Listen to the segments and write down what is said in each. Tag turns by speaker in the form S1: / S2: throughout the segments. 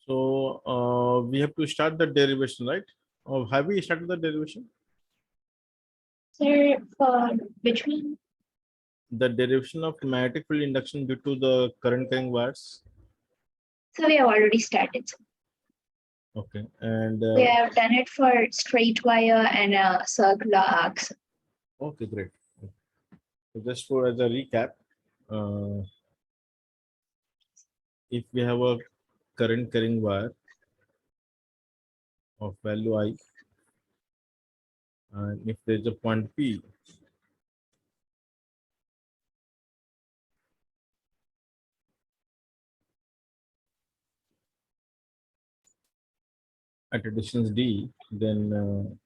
S1: So we have to start the derivation, right? Or have we started the derivation?
S2: Sir, for which one?
S1: The derivation of magnetic field induction due to the current carrying wires.
S2: So we have already started.
S1: Okay, and
S2: We have done it for straight wire and circular arcs.
S1: okay, great. So just for as a recap, uh, if we have a current carrying wire of value I, and if there is a point P, at a distance D, then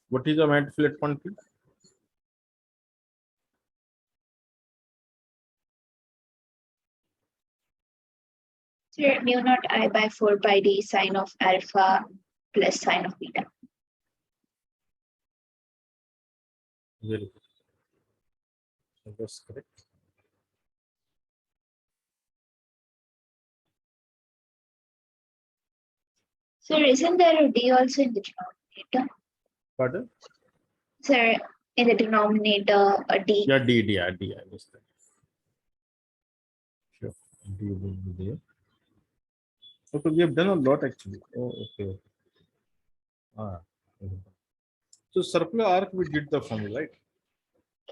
S1: what is the magnetic field at point P?
S2: Sir, mu naught I by 4 pi d sine of alpha plus sine of beta.
S1: Very good. So that's correct.
S2: Sir, isn't there a d also in the denominator?
S1: Pardon?
S2: Sir, in the denominator, a d.
S1: Yeah, D, I understand. Sure, D will be there. Okay, we have done a lot actually. Oh, okay. Ah. Mhm. So circular arc, we did the formula, right?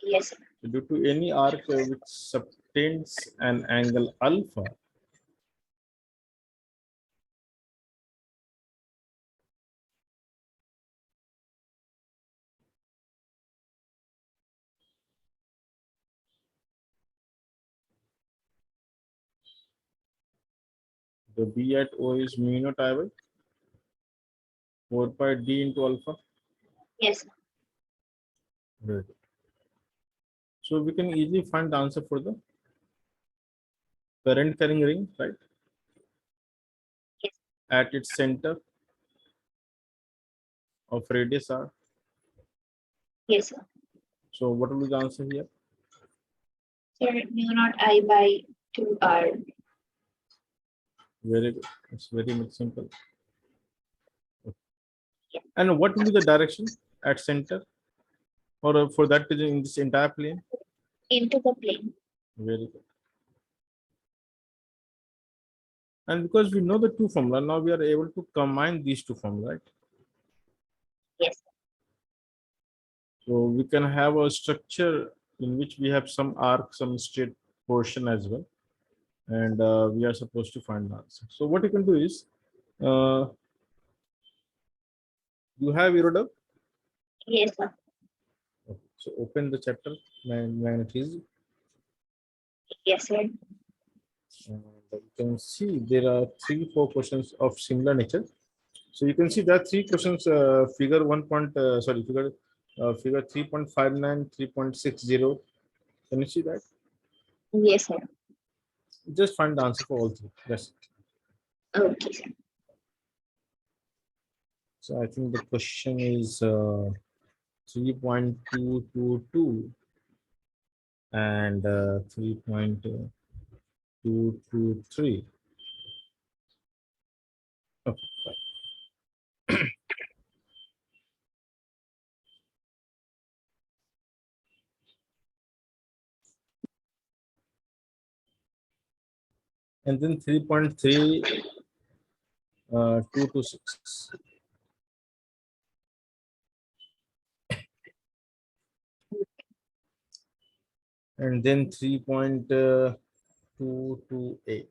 S2: Yes, sir.
S1: So due to any arc which subtends an angle alpha, the B at O is mu naught I by 4 pi D into alpha.
S2: Yes, sir.
S1: Very good. So we can easily find the answer for the current carrying ring, right?
S2: Yes.
S1: At its center of radius R.
S2: Yes, sir.
S1: So what will be the answer here?
S2: Sir, mu naught I by 2r.
S1: Very good. It's very much simple. And what will be the direction at center? Or for that is in this entire plane?
S2: Into the plane.
S1: Very good. And because we know the two formula, now we are able to combine these two formula, right?
S2: Yes.
S1: So we can have a structure in which we have some arc, some straight portion as well. And we are supposed to find the answer. So what you can do is, you have Europe.
S2: Yes, sir.
S1: Okay. So open the chapter, magnetism.
S2: Yes, sir.
S1: And you can see there are 3-4 questions of similar nature. So you can see that 3 questions, figure 1 point, figure 3.59, 3.60. Can you see that?
S2: Yes, sir.
S1: Just find the answer for all 3. That's it.
S2: Okay, sir.
S1: So I think the question is 3.222 and 3.223. Okay, fine. And then 3.3226. And then 3.228.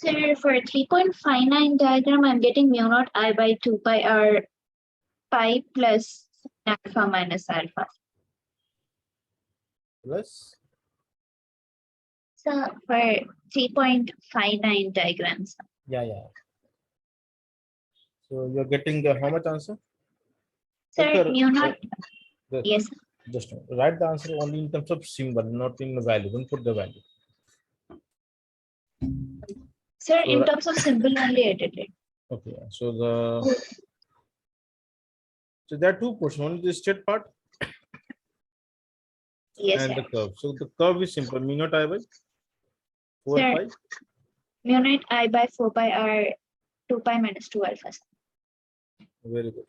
S2: Sir, for 3.59 diagram, I'm getting mu naught I by 2 pi r pi plus alpha minus alpha.
S1: Plus,
S2: So for 3.59 diagrams.
S1: yeah. So you're getting how much answer?
S2: Sir,
S1: Okay,
S2: mu naught,
S1: the-
S2: yes.
S1: just write the answer only in terms of symbol, not in the value. Don't put the value.
S2: Sir,
S1: So,
S2: in terms of symbol only edited.
S1: okay, so there are two portions. One is the straight part
S2: Yes,
S1: and
S2: sir.
S1: the curve. So the curve is simple. Mu naught I by 4
S2: Sir,
S1: pi.
S2: mu naught I by 4 pi r 2 pi minus 2 alpha.
S1: Very good.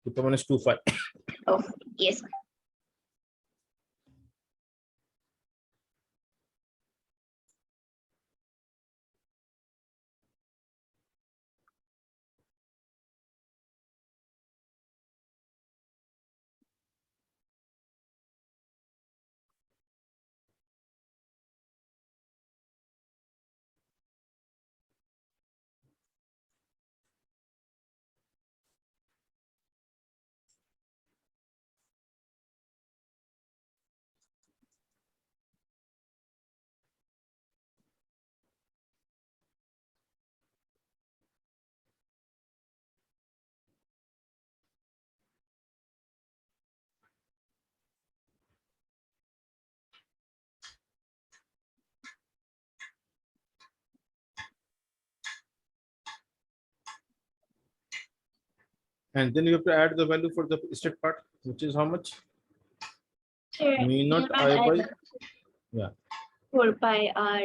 S1: 2 pi minus 2 pi.
S2: Oh, yes.
S1: And then you have to add the value for the straight part, which is how much?
S2: Sir,
S1: Mu
S2: mu
S1: naught
S2: naught
S1: I
S2: I
S1: by,
S2: by
S1: yeah.
S2: 4 pi r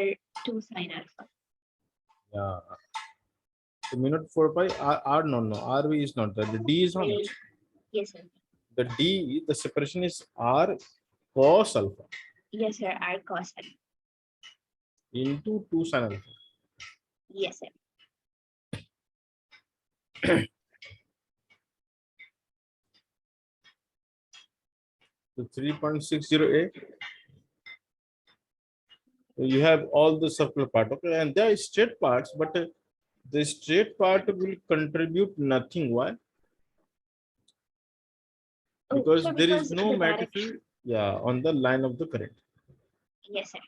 S2: 2 sine alpha.
S1: Yeah. So mu naught 4 pi R no, RV is not there. The D is how much?
S2: Yes, sir.
S1: The D, the separation is R cos alpha
S2: Yes, sir. R cos alpha.
S1: into 2 sin alpha.
S2: Yes, sir.
S1: So 3.60A. So you have all the circular part, okay, and there are straight parts, but the straight part will contribute nothing. Why?
S2: Oh,
S1: Because
S2: sir,
S1: there is
S2: because
S1: no
S2: the
S1: matter
S2: direction.
S1: field, yeah, on the line of the current.
S2: Yes, sir.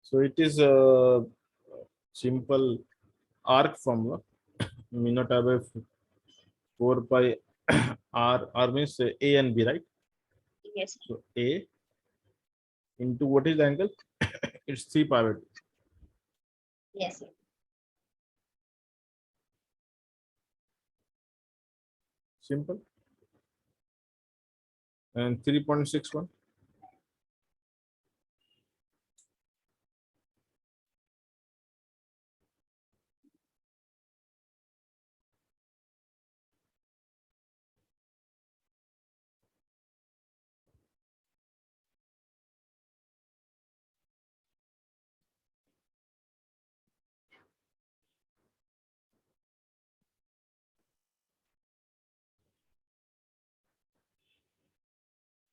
S1: So it is a simple arc formula. Mu naught I by 4 pi R means A and B, right?
S2: Yes, sir.
S1: So A into what is the angle? It's 3 pi by 2.
S2: Yes, sir.
S1: Simple. And 3.61.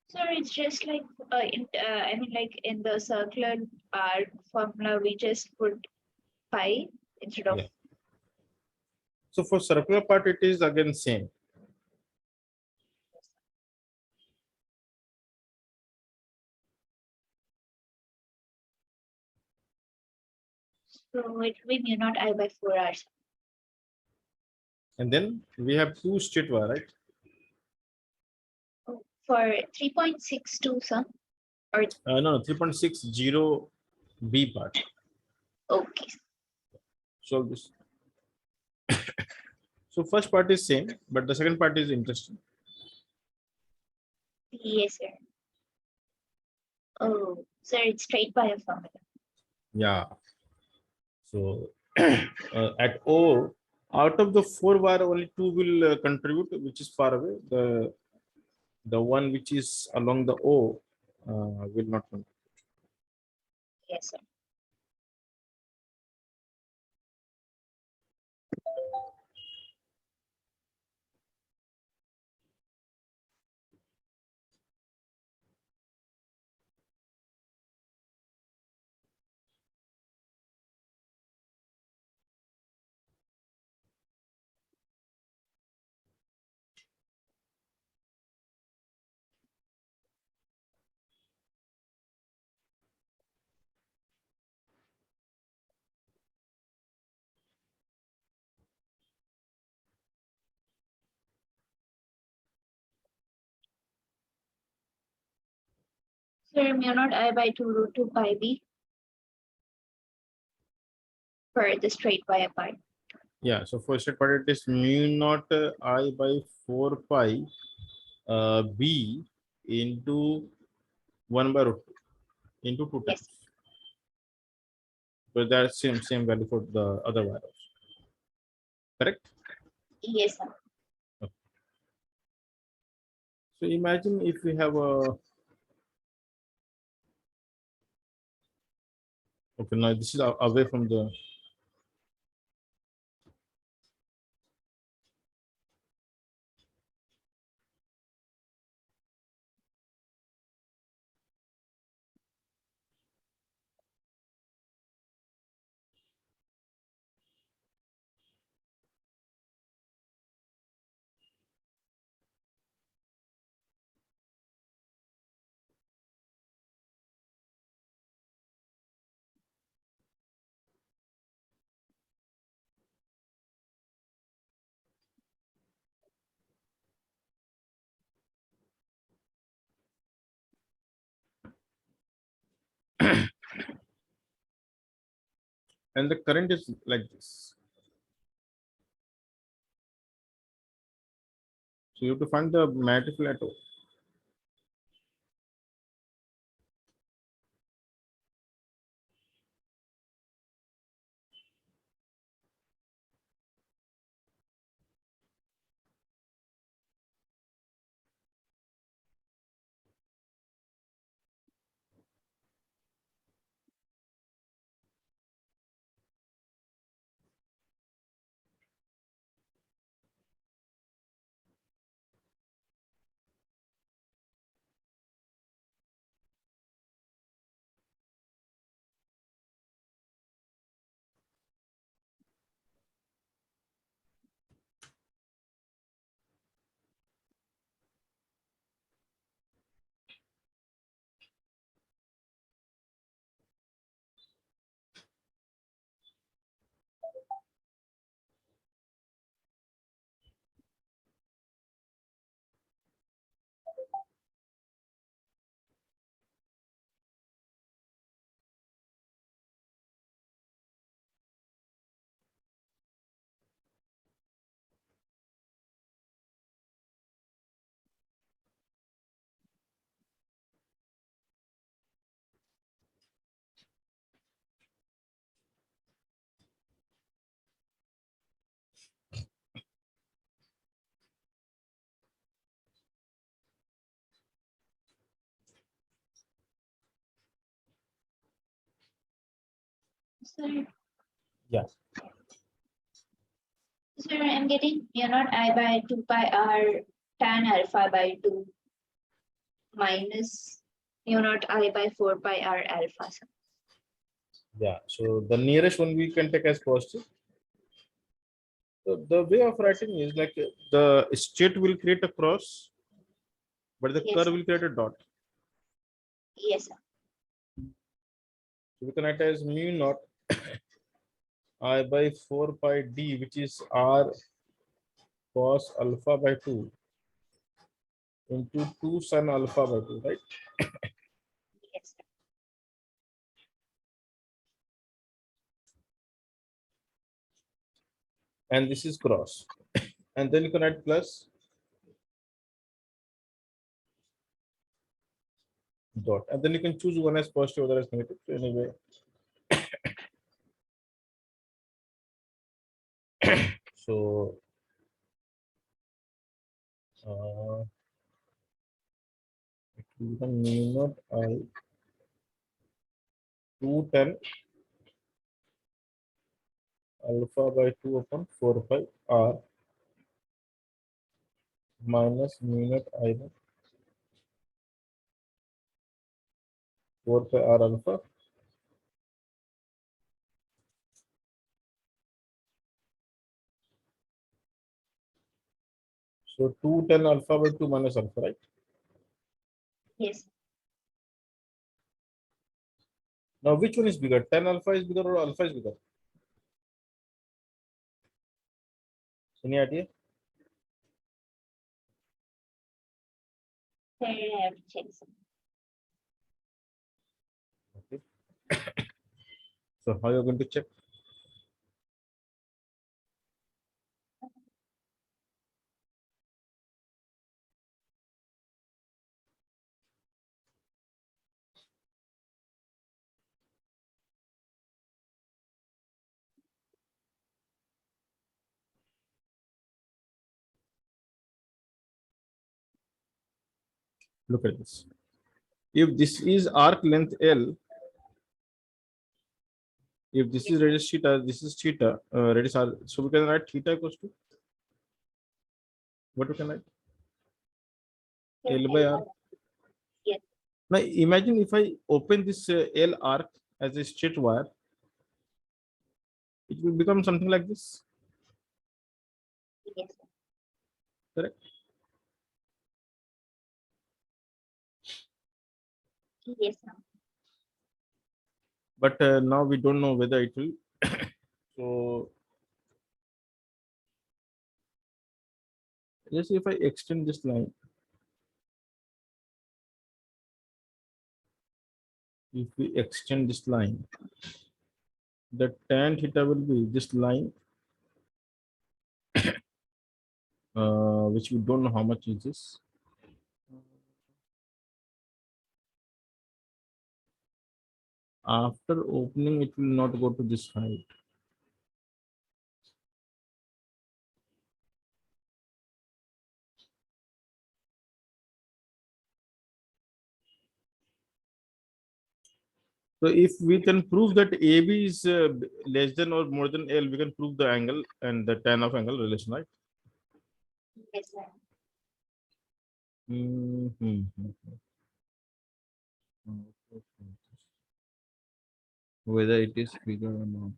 S2: Sir, it's just like I mean, like in the circular arc formula, we just put pi instead of.
S1: Yeah. So for circular part, it is again same.
S2: So it will be mu naught I by 4 hours.
S1: And then we have two straight wire, right?
S2: Oh, for 3.62, sir. Or
S1: No, 3.60 B part.
S2: okay.
S1: So this. So first part is same, but the second part is interesting.
S2: Yes, sir. Oh, sir, it's straight by a formula.
S1: Yeah. So at O, out of the 4 wire, only 2 will contribute, which is far away. The one which is along the O will not contribute.
S2: Yes, sir. Sir, mu naught I by 2 root 2 pi b for the straight y apart.
S1: Yeah, so for straight part it is mu naught I by 4 pi b into 1 by root 2 into 2
S2: Yes.
S1: times. But that's same value for the other values. Correct?
S2: Yes, sir.
S1: Okay. So imagine if we have a okay, now this is away from the and the current is like this. So you have to find the magnetic plateau.
S2: Sir,
S1: Yeah.
S2: sir, I'm getting mu naught I by 2 pi r tan alpha by 2 minus mu naught I by 4 pi r alpha, sir.
S1: Yeah. So the nearest one we can take as positive. So the way of writing is like the state will create a cross, but the
S2: Yes,
S1: curve
S2: sir.
S1: will create a dot.
S2: Yes, sir.
S1: So we can write as mu naught I by 4 pi d, which is r cos alpha by 2 into 2 sin alpha by 2, right?
S2: Yes, sir.
S1: And this is cross. And then you can add plus dot. And then you can choose one as positive, other as negative. So anyway, so it will become mu naught I 210 alpha by 2 upon 4 pi r minus mu naught I by 4 pi r alpha. So 210 alpha by 2 minus alpha, right?
S2: Yes.
S1: Now which one is bigger? 10 alpha is bigger or alpha is bigger? Any idea?
S2: Sir, I have to check, sir.
S1: So how you're going to check? Look at this. If this is arc length L, if this is radius theta, this is theta, radius r. So we can write theta equals to what we can write? L by r.
S2: Yes.
S1: Now imagine if I open this L arc as a straight wire, it will become something like this.
S2: Yes.
S1: Correct?
S2: Yes.
S1: But now we don't know whether it will. So let's see if I extend this line. If we extend this line, the tan theta will be this line, which we don't know how much is this. After opening, it will not go to this height. So if we can prove that AB is less than or more than L, we can prove the angle and the tan of angle relation, right?
S2: Yes, sir.
S1: Mhm. Whether it is bigger or not.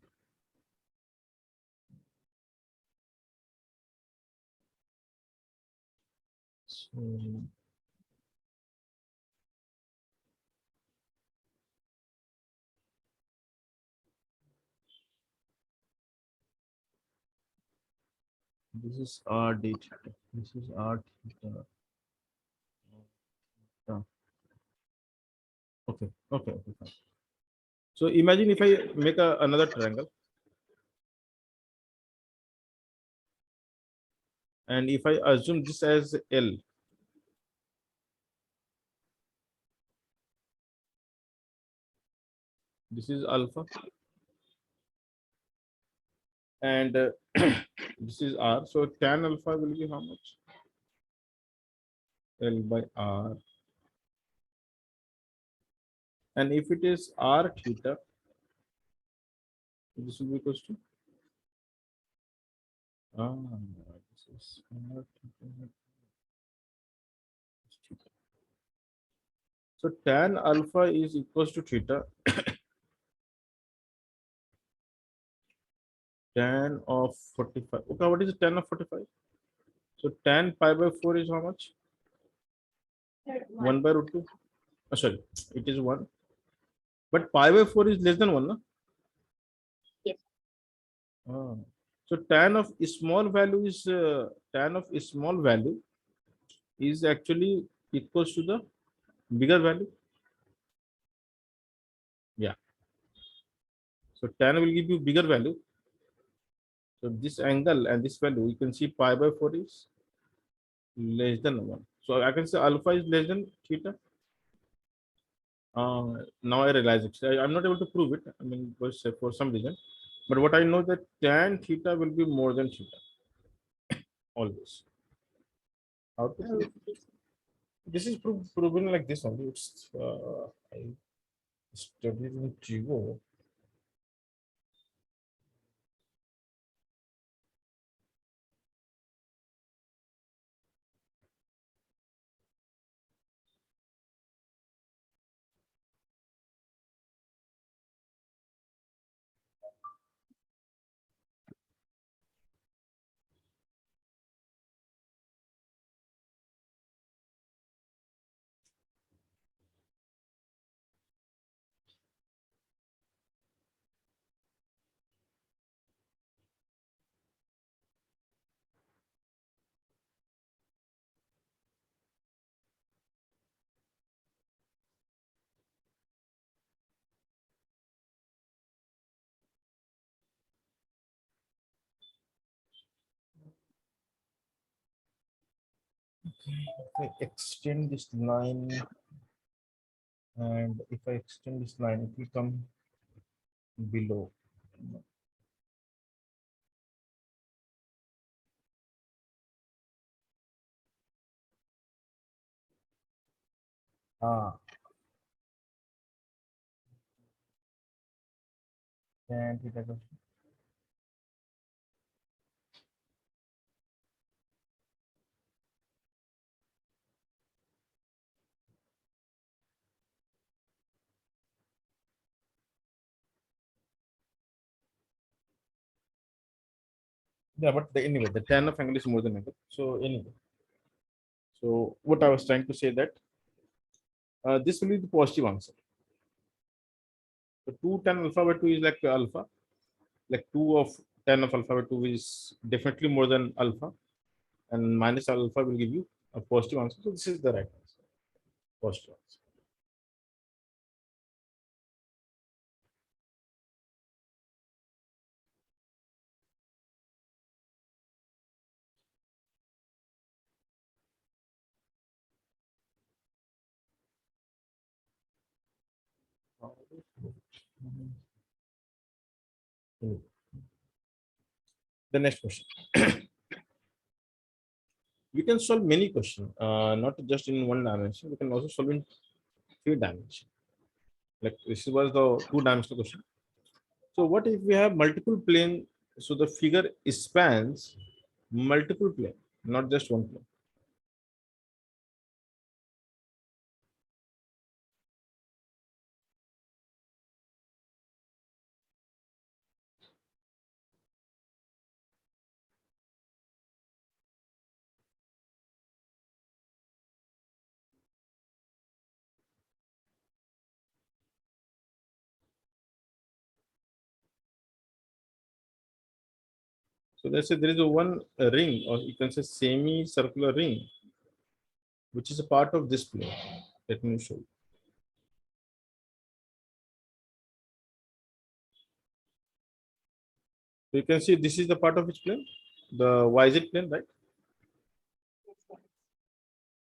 S1: So this is R d theta. This is R theta. Yeah. Okay, fine. So imagine if I make another triangle, and if I assume this as L, this is alpha, and this is R. So tan alpha will be how much? L by R. And if it is R theta, this will be equals to this is R theta. So tan alpha is equals to theta. Tan of 45. Okay, what is the tan of 45? So tan pi by 4 is how much?
S2: Third
S1: 1
S2: one.
S1: by root 2. Oh, sorry, it is 1. But pi by 4 is less than 1, no?
S2: Yes.
S1: Ah. So tan of small value is tan of small value is actually equals to the bigger value. Yeah. So tan will give you bigger value. So this angle and this value, you can see pi by 4 is less than 1. So I can say alpha is less than theta. Now I realize it. I'm not able to prove it. I mean, for some reason. But what I know that tan theta will be more than theta always. How to prove?
S2: Okay.
S1: This is proven like this only. It's I studied in GEE. If I extend this line, and if I extend this line, it will come below. Ah, and it has yeah, but anyway, the tan of angle is more than angle. So anyway, so what I was trying to say that this will be the positive answer. So 2 tan alpha by 2 is like alpha, like 2 of tan of alpha by 2 is definitely more than alpha, and minus alpha will give you a positive answer. So this is the right answer, positive answer. The next question. We can solve many questions, not just in one dimension. We can also solve in three dimensions. Like this was the two-dimensional question. So what if we have multiple plane? So the figure spans multiple plane, not just one plane. So let's say there is a one ring, or you can say semi-circular ring, which is a part of this plane. Let me show you. So you can see this is the part of which plane, the YZ plane, right?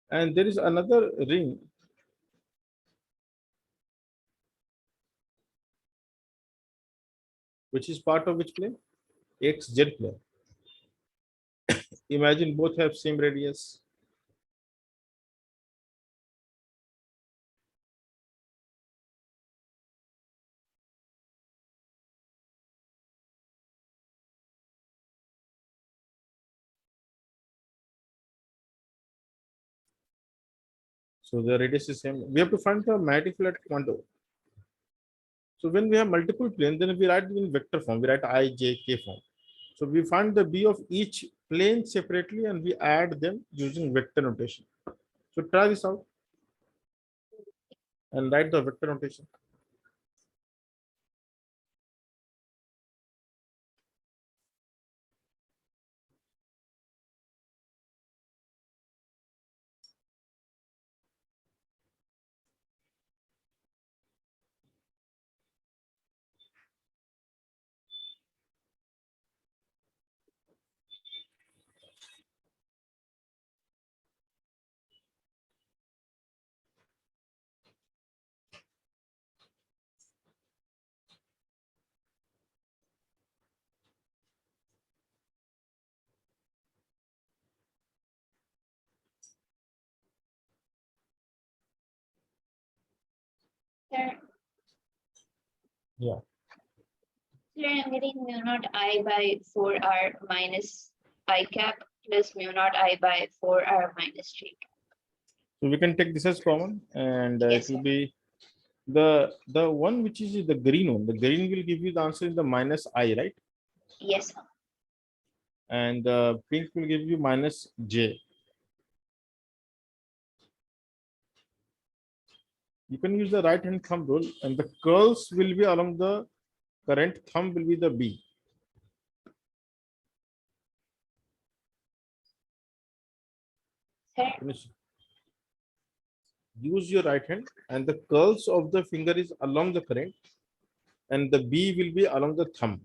S1: And there is another ring which is part of which plane? XZ plane. Imagine both have same radius. So the radius is same. We have to find the magnetic field at point O. So when we have multiple planes, then we write in vector form. We write I, J, K form. So we find the B of each plane separately and we add them using vector notation. So try this out and write the vector notation.
S2: Sir,
S1: Yeah.
S2: sir, I'm getting mu naught I by 4R minus I cap plus mu naught I by 4R minus J cap.
S1: So we can take this as common, and it
S2: Yes,
S1: will
S2: sir.
S1: be the one which is the green one. The green will give you the answer in the minus I, right?
S2: Yes, sir.
S1: And the pink will give you minus J. You can use the right hand thumb rule, and the curls will be along the current, thumb will be the B.
S2: Sir,
S1: Finish. Use your right hand, and the curls of the finger is along the current, and the B will be along the thumb.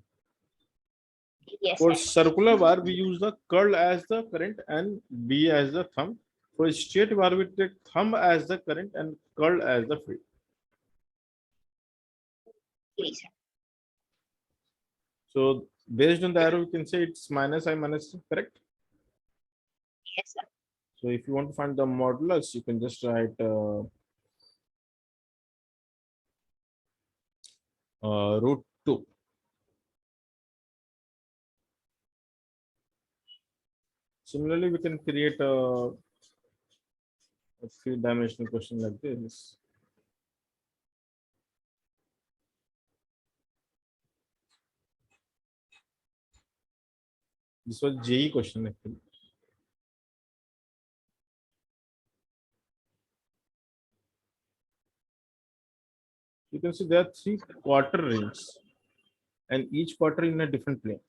S2: yes,
S1: For
S2: sir.
S1: circular bar, we use the curl as the current and B as the thumb. For straight bar, we take thumb as the current and curl as the field.
S2: Yes, sir.
S1: So based on the arrow, we can say it's minus I minus, correct?
S2: Yes, sir.
S1: So if you want to find the modulus, you can just write root 2. Similarly, we can create a three-dimensional question like this. This was JEE question actually. You can see there are three quarter rings and each quarter in a different plane.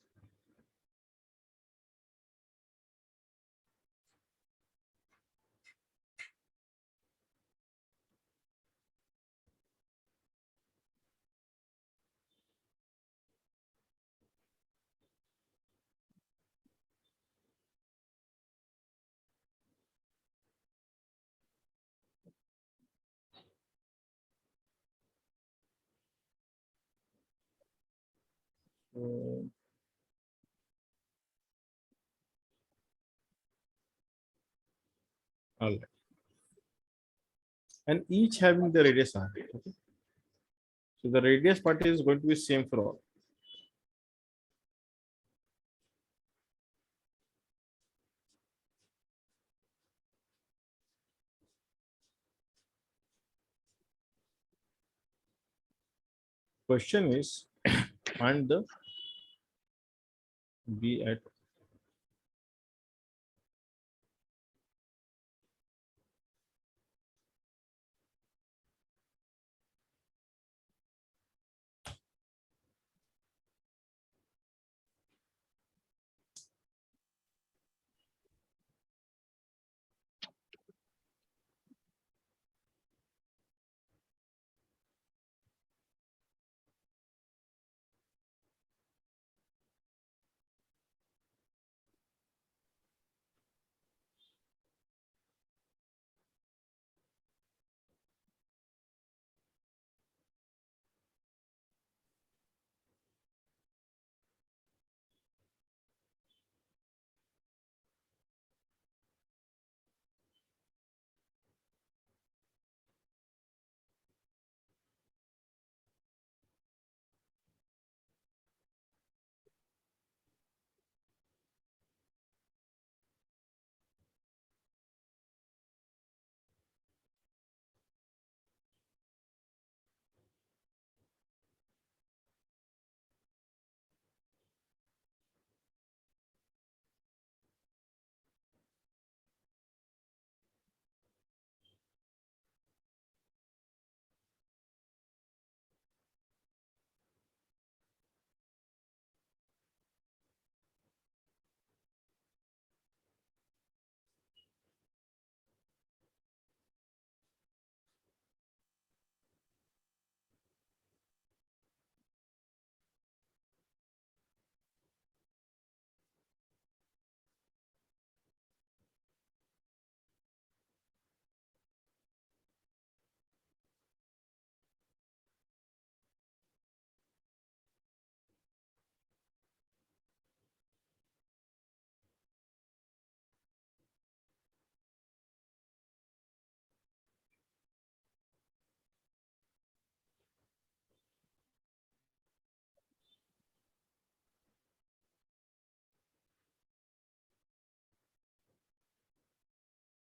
S1: So, all right. And each having the radius r. Okay. So the radius part is going to be same for all. Question is find the B at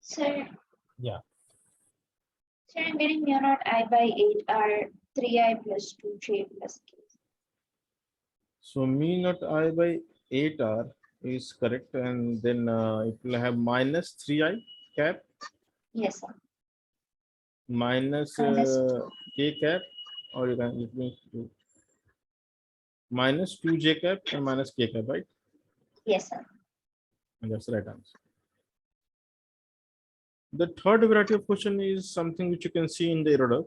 S2: Sir,
S1: yeah.
S2: sir, I'm getting mu naught I by 8 are 3i plus 2j plus k.
S1: So me not I by 8r is correct, and then it will have minus 3i cap
S2: Yes, sir.
S1: minus
S2: Minus
S1: k cap, or you can it means minus 2j cap and minus k cap, right?
S2: yes, sir.
S1: And that's the right answer. The third variety of question is something which you can see in the error.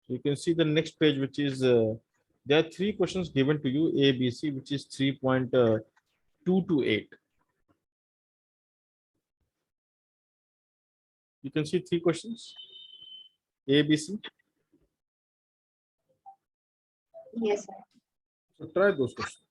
S1: So you can see the next page, which is there are three questions given to you, A, B, C, which is 3.3 2 to 8. You can see three questions, A, B, C.
S2: Yes, sir.
S1: So try those questions.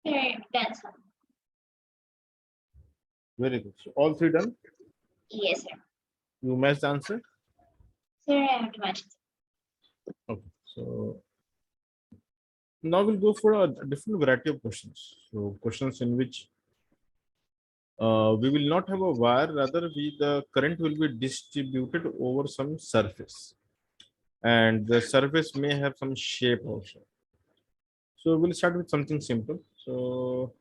S2: Sir, that's all.
S1: Very good. So all three done.
S2: Yes, sir.
S1: You matched the answer.
S2: Sir, I have to match it.
S1: Okay. So now we'll go for a different variety of questions. So questions in which we will not have a wire, rather the current will be distributed over some surface, and the surface may have some shape also. So we'll start with something simple. So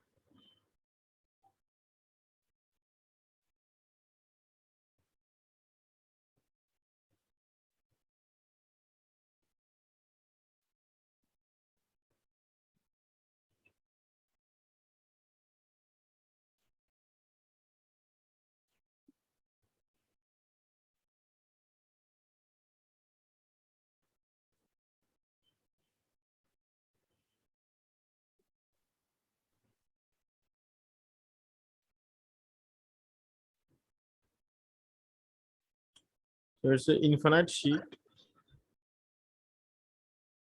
S1: there's an infinite sheet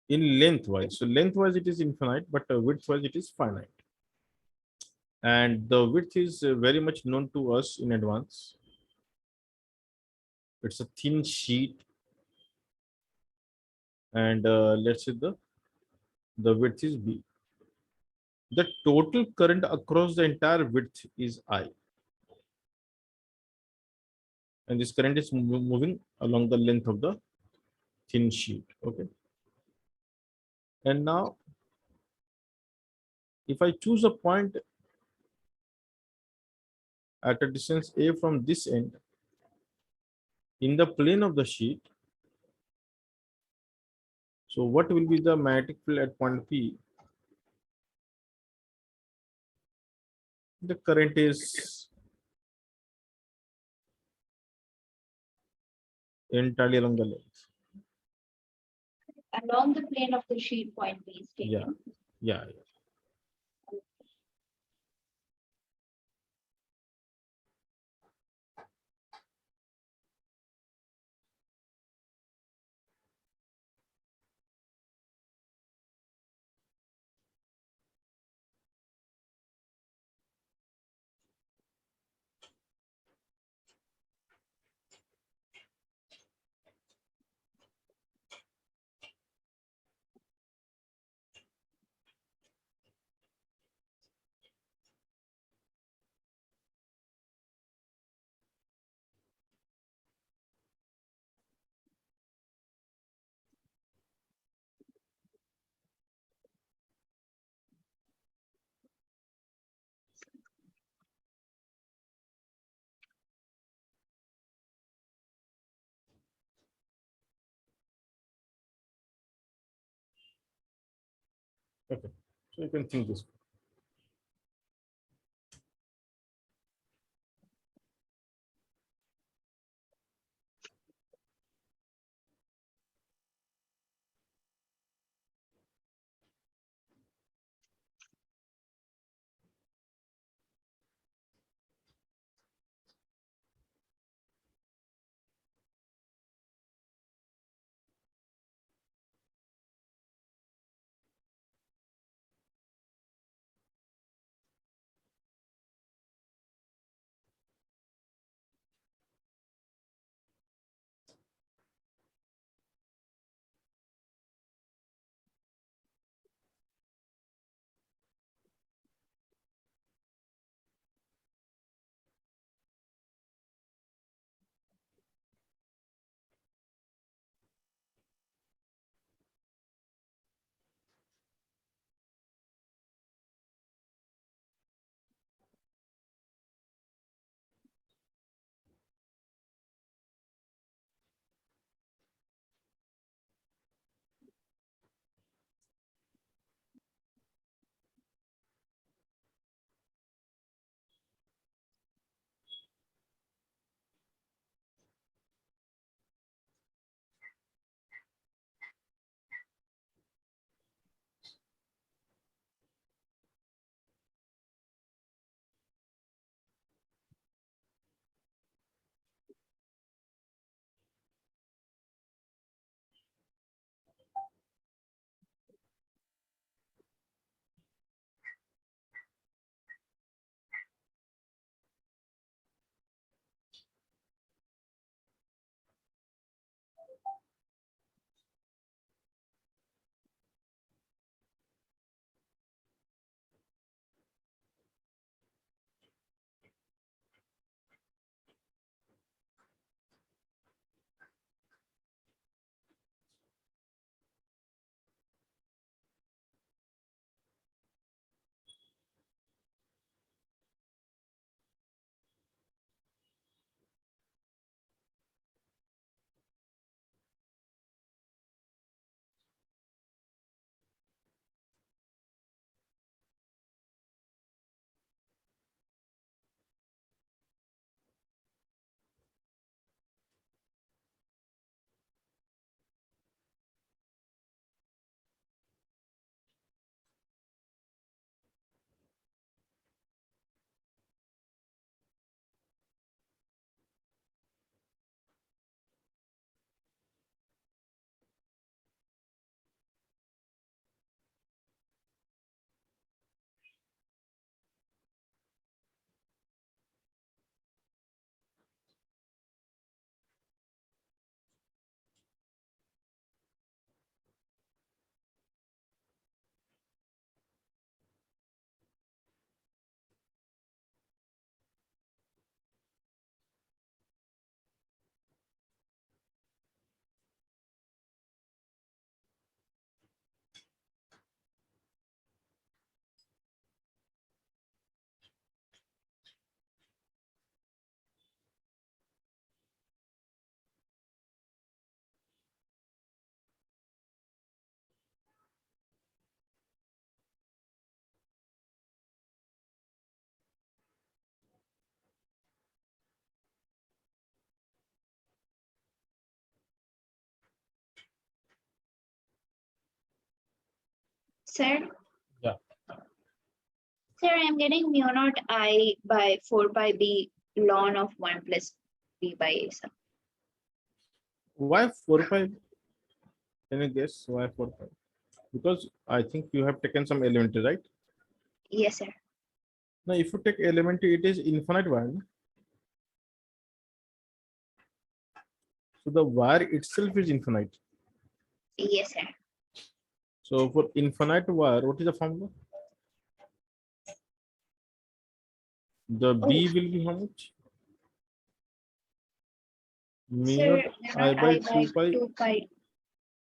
S1: in lengthwise. So lengthwise it is infinite, but widthwise it is finite. And the width is very much known to us in advance. It's a thin sheet, and let's say the width is b. The total current across the entire width is I, and this current is moving along the length of the thin sheet. Okay, and now if I choose a point at a distance a from this end in the plane of the sheet, so what will be the magnetic field at point P? The current is entirely along the length.
S2: Along the plane of the sheet point B is
S1: Yeah,
S2: taken.
S1: yeah. Okay, so you can think this.
S2: Sir?
S1: Yeah.
S2: Sir, I'm getting mu naught I by 4 pi b ln of 1 plus b by a, sir.
S1: Why 4 5? Can you guess why 4 5? Because I think you have taken some elementary, right?
S2: Yes, sir.
S1: Now, if you take elementary, it is infinite wire. So the wire itself is infinite.
S2: Yes, sir.
S1: So for infinite wire, what is the formula? The
S2: Oh,
S1: B will be how much? Mu
S2: sir,
S1: naught
S2: mu
S1: I
S2: naught
S1: by
S2: I by
S1: 2 pi.
S2: 2 pi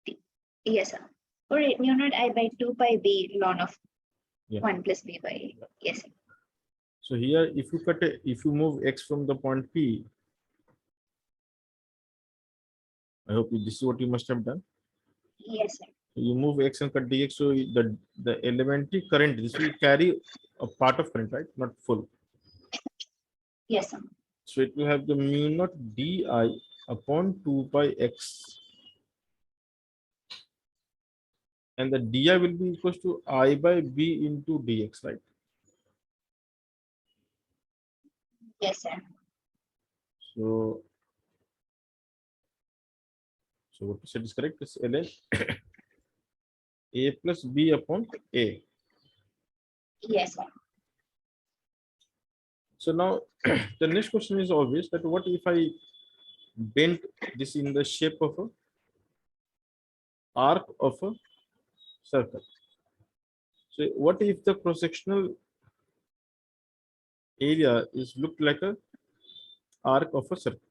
S2: t. Yes, sir. All right, mu naught I by 2 pi b ln of
S1: Yeah.
S2: 1 plus b by a. Yes, sir.
S1: So here, if you move x from the point P, I hope this is what you must have done.
S2: Yes, sir.
S1: You move x and cut dx, so the elementary current, this will carry a part of current, right? Not full.
S2: Yes, sir.
S1: So it will have the mu naught di upon 2 pi x, and the di will be equals to I by b into dx, right?
S2: Yes, sir.
S1: So what you said is correct. It's ln a plus b upon a.
S2: Yes, sir.
S1: So now the next question is obvious, that what if I bend this in the shape of a arc of a circle? So what if the cross-sectional area is looked like a arc of a circle?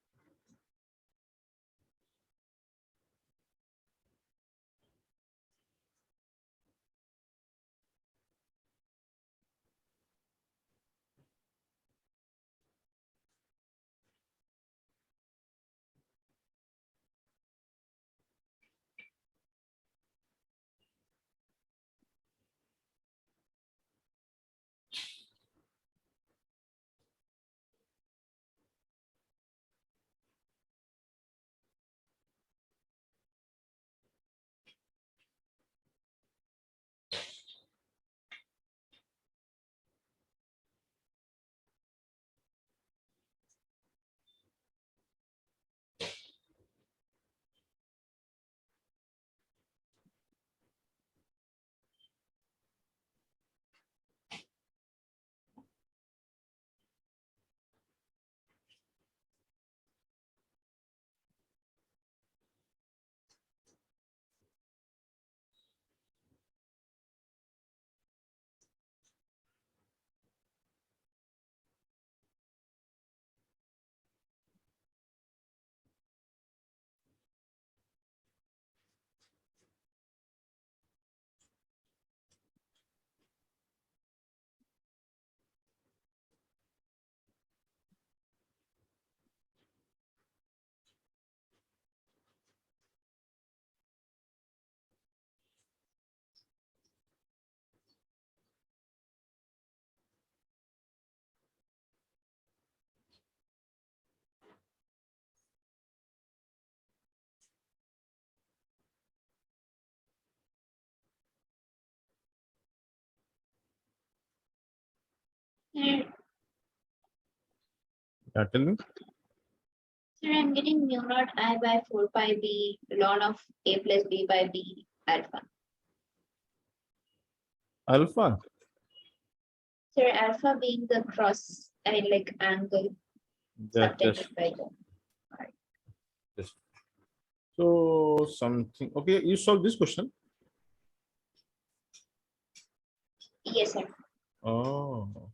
S2: Sir,
S1: Tell me.
S2: sir, I'm getting mu naught I by 4 pi b ln of a plus b by b alpha.
S1: Alpha.
S2: Sir, alpha being the cross, I mean, like angle
S1: Just,
S2: subtended by the.
S1: just. So something. Okay, you solve this question.
S2: Yes, sir.
S1: Oh,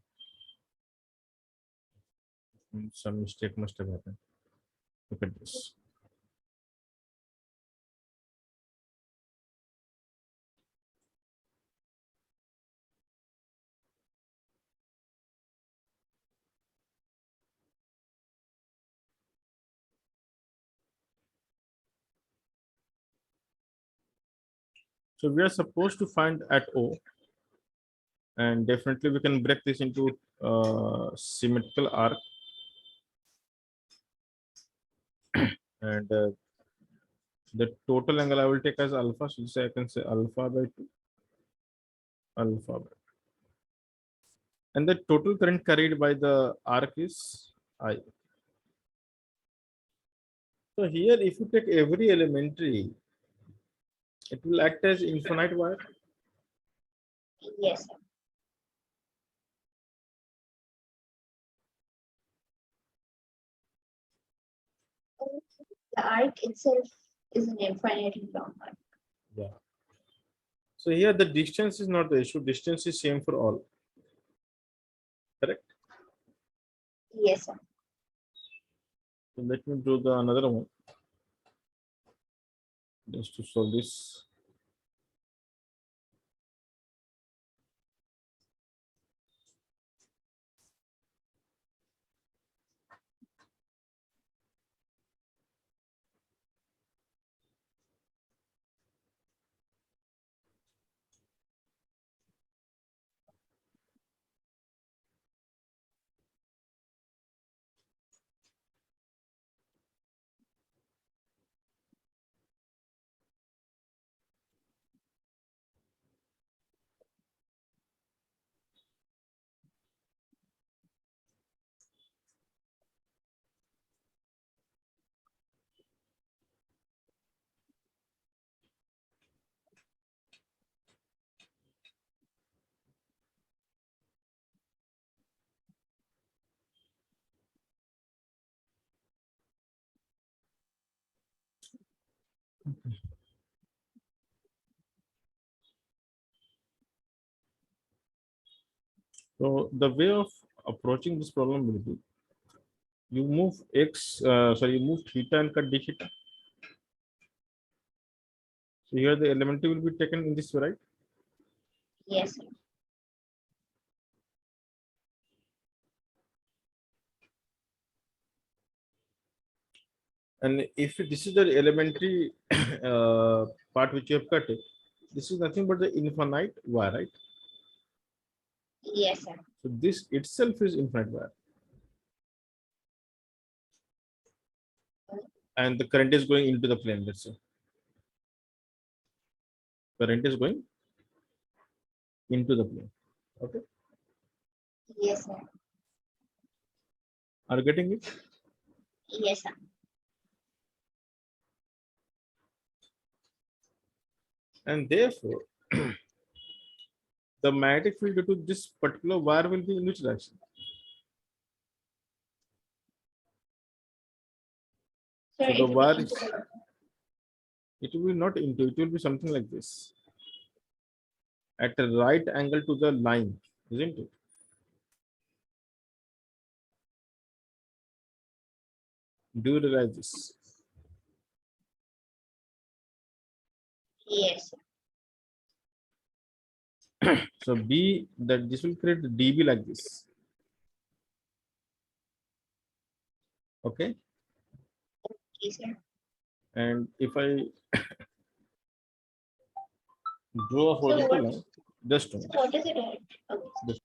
S1: some mistake must have happened. Look at this. So we are supposed to find at O, and definitely we can break this into symmetrical arc, and the total angle I will take as alpha. So say I can say alpha by 2. alphabet. And the total current carried by the arc is I. So here, if you take every elementary, it will act as infinite wire.
S2: Yes, sir. The arc itself is an infinitely long arc.
S1: Yeah. So here the distance is not the issue. Distance is same for all. Correct.
S2: Yes, sir.
S1: So let me do the another one just to solve this. So the way of approaching this problem will be you move you move theta and cut d theta. So here the elementary will be taken in this way, right?
S2: Yes, sir.
S1: And if this is the elementary part which you have cut, this is nothing but the infinite wire, right?
S2: Yes, sir.
S1: So this itself is infinite wire, and the current is going into the plane. Let's say current is going into the plane. Okay,
S2: Yes, sir.
S1: are you getting it?
S2: Yes, sir.
S1: And therefore, the magnetic field due to this particular wire will be in which direction?
S2: Sir,
S1: So the
S2: it will be
S1: wire
S2: into
S1: is,
S2: the
S1: it will be not into, it will be something like this at a right angle to the line, isn't it? Do you realize this?
S2: yes, sir.
S1: So B, that this will create dB like this. Okay.
S2: Yes, sir.
S1: And if I draw a
S2: So
S1: horizontal
S2: what?
S1: line, just a
S2: So
S1: minute.
S2: what is it? Okay.
S1: Just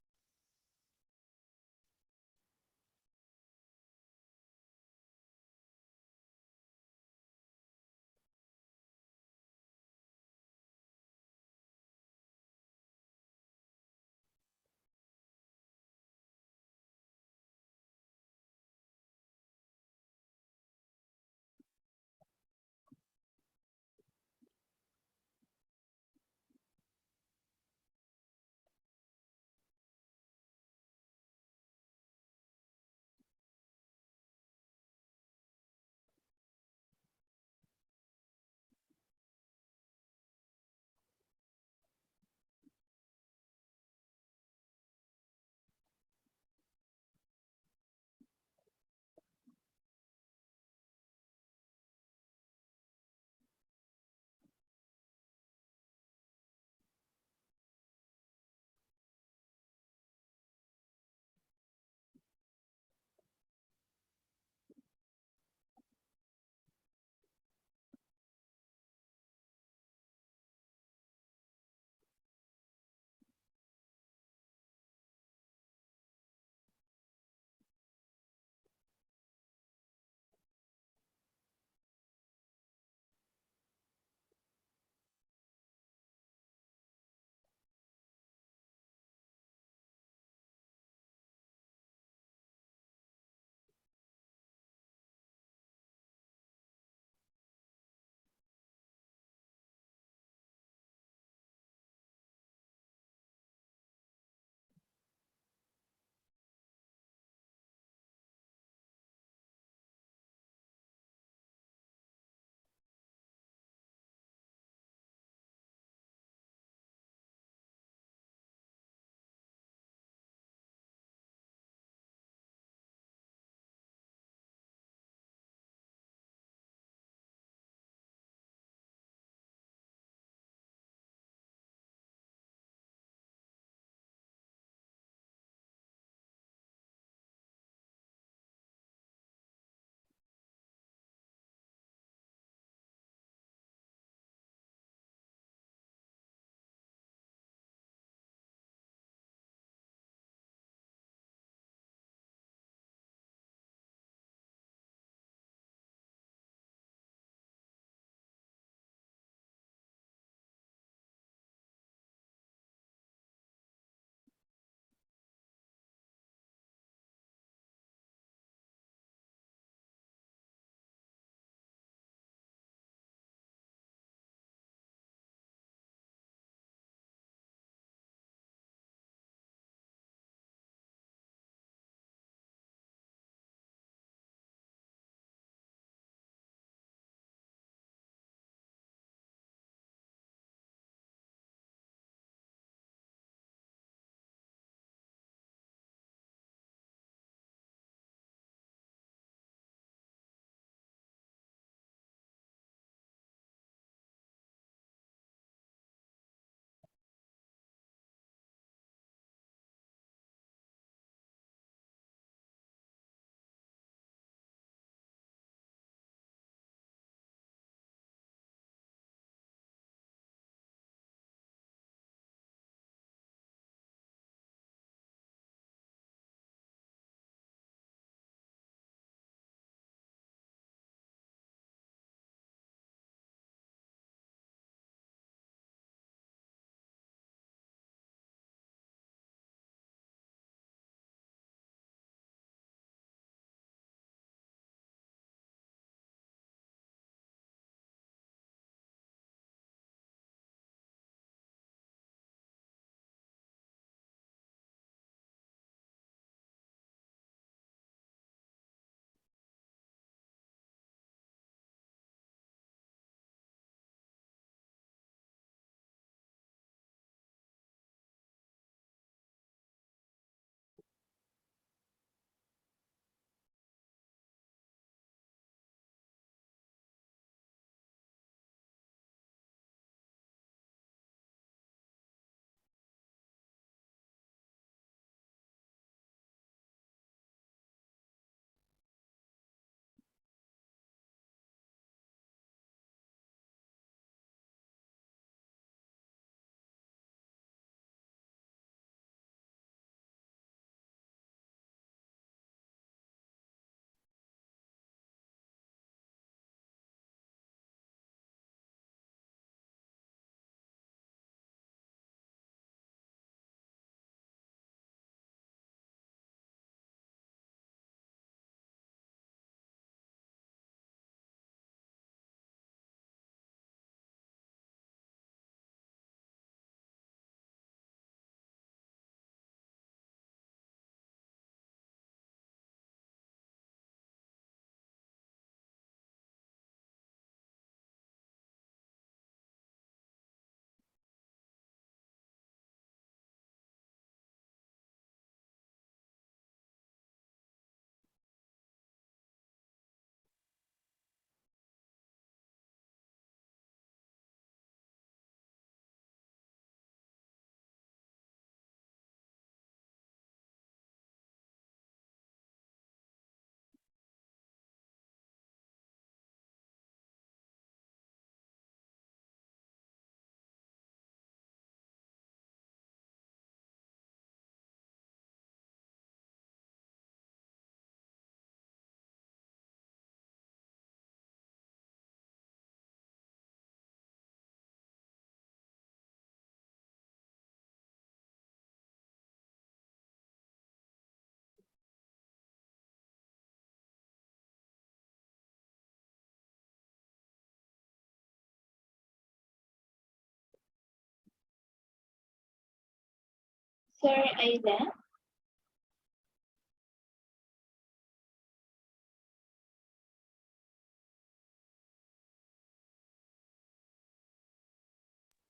S2: Sir, are you there?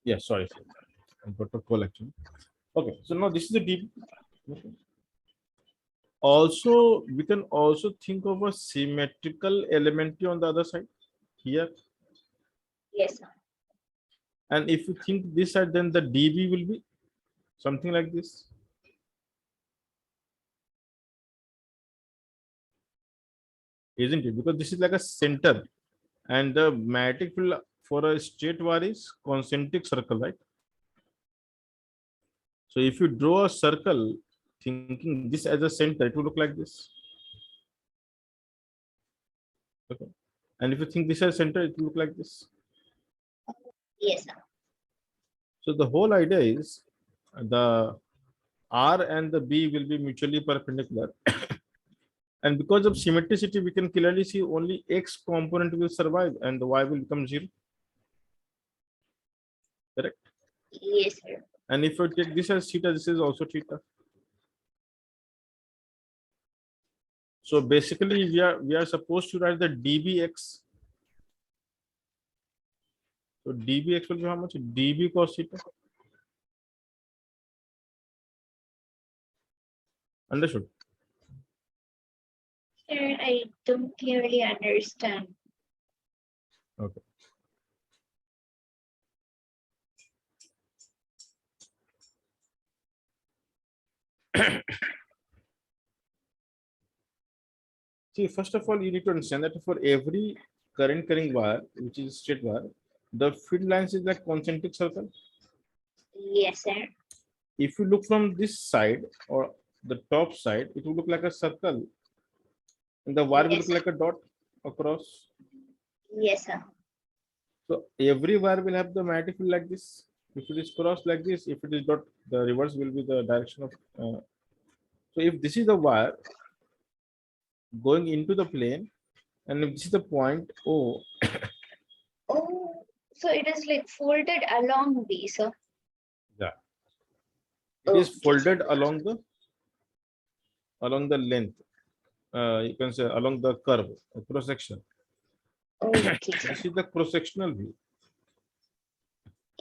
S1: Yeah, sorry. I got a call actually. Okay, so now this is the DB. Okay. Also, we can also think of a symmetrical element on the other side here.
S2: Yes, sir.
S1: And if you think this side, then the DB will be something like this. Isn't it? Because this is like a center, and the magnetic field for a straight wire is concentric circle, right? So if you draw a circle thinking this as a center, it will look like this. Okay. And if you think this as a center, it will look like this.
S2: Yes, sir.
S1: So the whole idea is the R and the B will be mutually perpendicular. And because of symmetricity, we can clearly see only X component will survive and the Y will become 0. Correct?
S2: Yes, sir.
S1: And if you take this as theta, this is also theta. So basically, we are supposed to write the dBx. So dBx will be how much? dB cos theta. Understood?
S2: Sir, I don't clearly understand.
S1: Okay. See, first of all, you need to understand that for every current carrying wire, which is straight wire, the field lines is like concentric circle.
S2: Yes, sir.
S1: If you look from this side or the top side, it will look like a circle, and the wire will
S2: Yes,
S1: look like a dot across.
S2: yes, sir.
S1: So every wire will have the magnetic field like this. If it is crossed like this, if it is dot, the reverse will be the direction of. So if this is the wire going into the plane, and if this is the point O,
S2: Oh, so it is like folded along these, sir.
S1: yeah, it is
S2: Okay,
S1: folded along the length. You can say along the curve, cross section.
S2: okay, sir.
S1: This is the cross sectional view.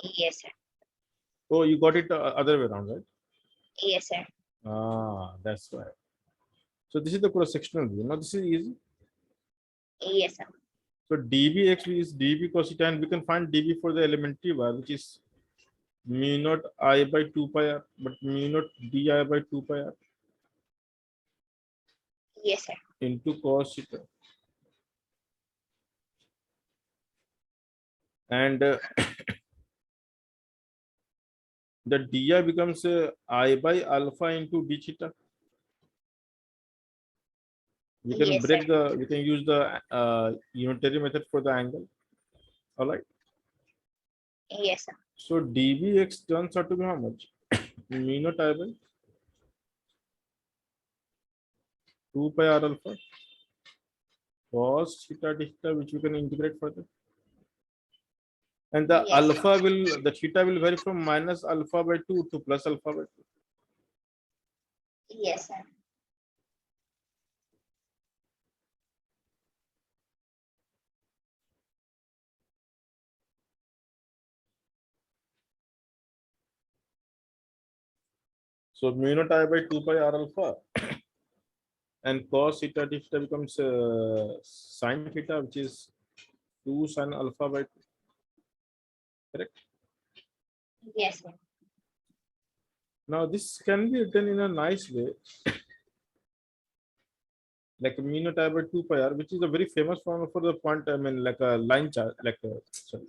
S2: Yes, sir.
S1: So you got it other way around, right?
S2: Yes, sir.
S1: Ah, that's right. So this is the cross sectional view. Now this is easy.
S2: Yes, sir.
S1: So dB actually is dB cos theta, and we can find dB for the elementary wire, which is mu naught I by 2 pi r, but mu naught di by 2 pi r
S2: Yes, sir.
S1: into cos theta. And the di becomes I by alpha into d theta. We can
S2: Yes,
S1: break
S2: sir.
S1: we can use the unitary method for the angle. All right.
S2: Yes, sir.
S1: So dBx turns out to be how much? Mu naught I by 2 pi r alpha cos theta d theta, which we can integrate further. And the
S2: Yes, sir.
S1: alpha the theta will vary from minus alpha by 2 to plus alpha by 2.
S2: Yes, sir.
S1: So mu naught I by 2 pi r alpha and cos theta d theta becomes sin theta, which is 2 sin alpha by 2. Correct?
S2: Yes, sir.
S1: Now this can be written in a nice way, like mu naught I by 2 pi r, which is a very famous formula for the point, I mean, like a line chart, like sorry,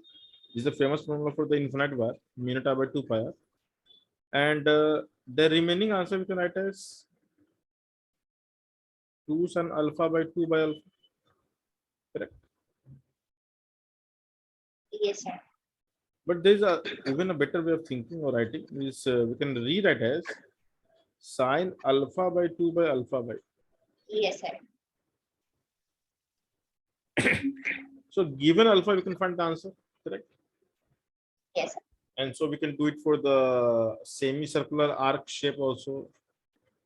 S1: this is the famous formula for the infinite wire, mu naught I by 2 pi r. And the remaining answer we can write as 2 sin alpha by 2 by alpha. Correct?
S2: Yes, sir.
S1: But there's a even a better way of thinking or writing is we can rewrite as sine alpha by 2 by alpha by.
S2: Yes, sir.
S1: So given alpha, we can find the answer. Correct?
S2: Yes, sir.
S1: And so we can do it for the semicircular arc shape also.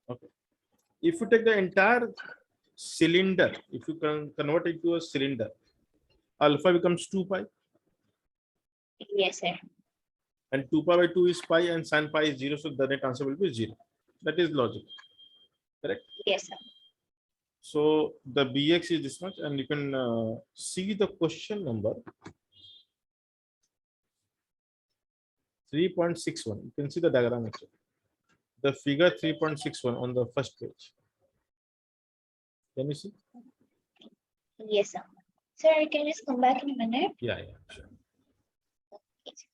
S1: Okay. If you take the entire cylinder, if you can convert it to a cylinder, alpha becomes 2 pi,
S2: Yes, sir.
S1: and 2 pi by 2 is pi, and sin pi is 0, so the net answer will be 0. That is logic, correct?
S2: Yes, sir.
S1: So the bx is this much, and you can see the question number 3.61. You can see the diagram actually. The figure 3.61 on the first page. Can you see?
S2: Yes, sir. Sir, can you just come back in a minute?
S1: Yeah, sure.
S2: Yes.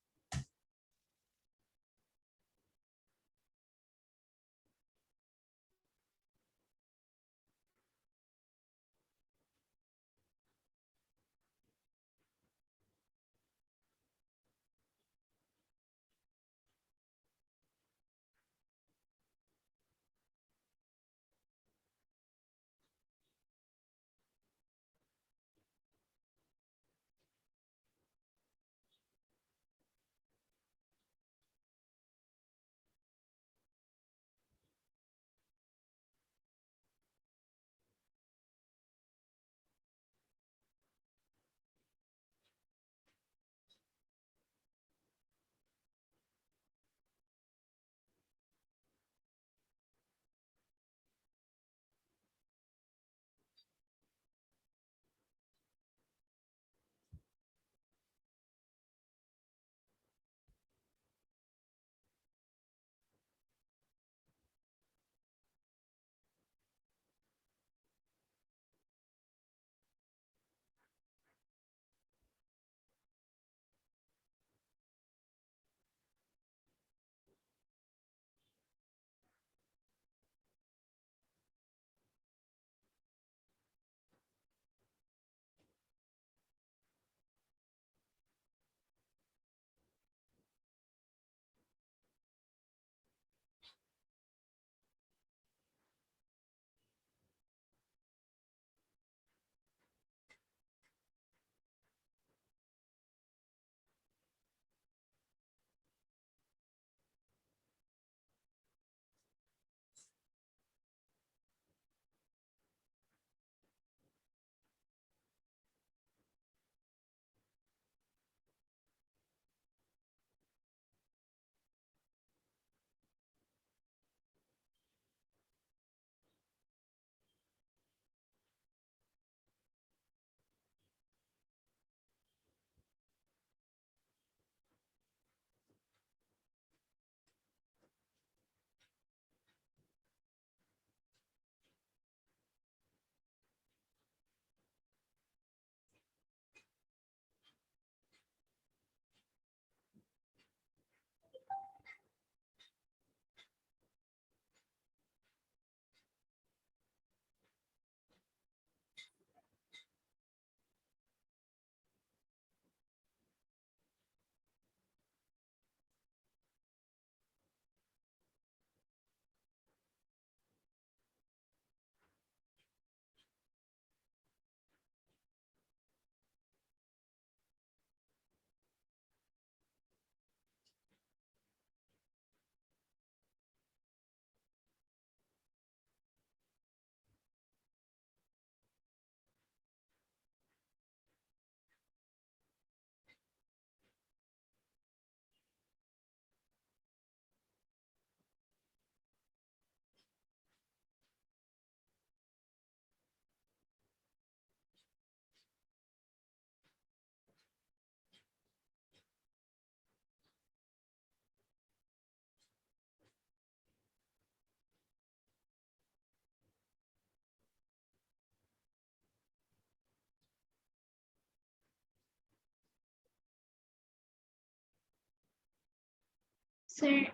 S2: Sir,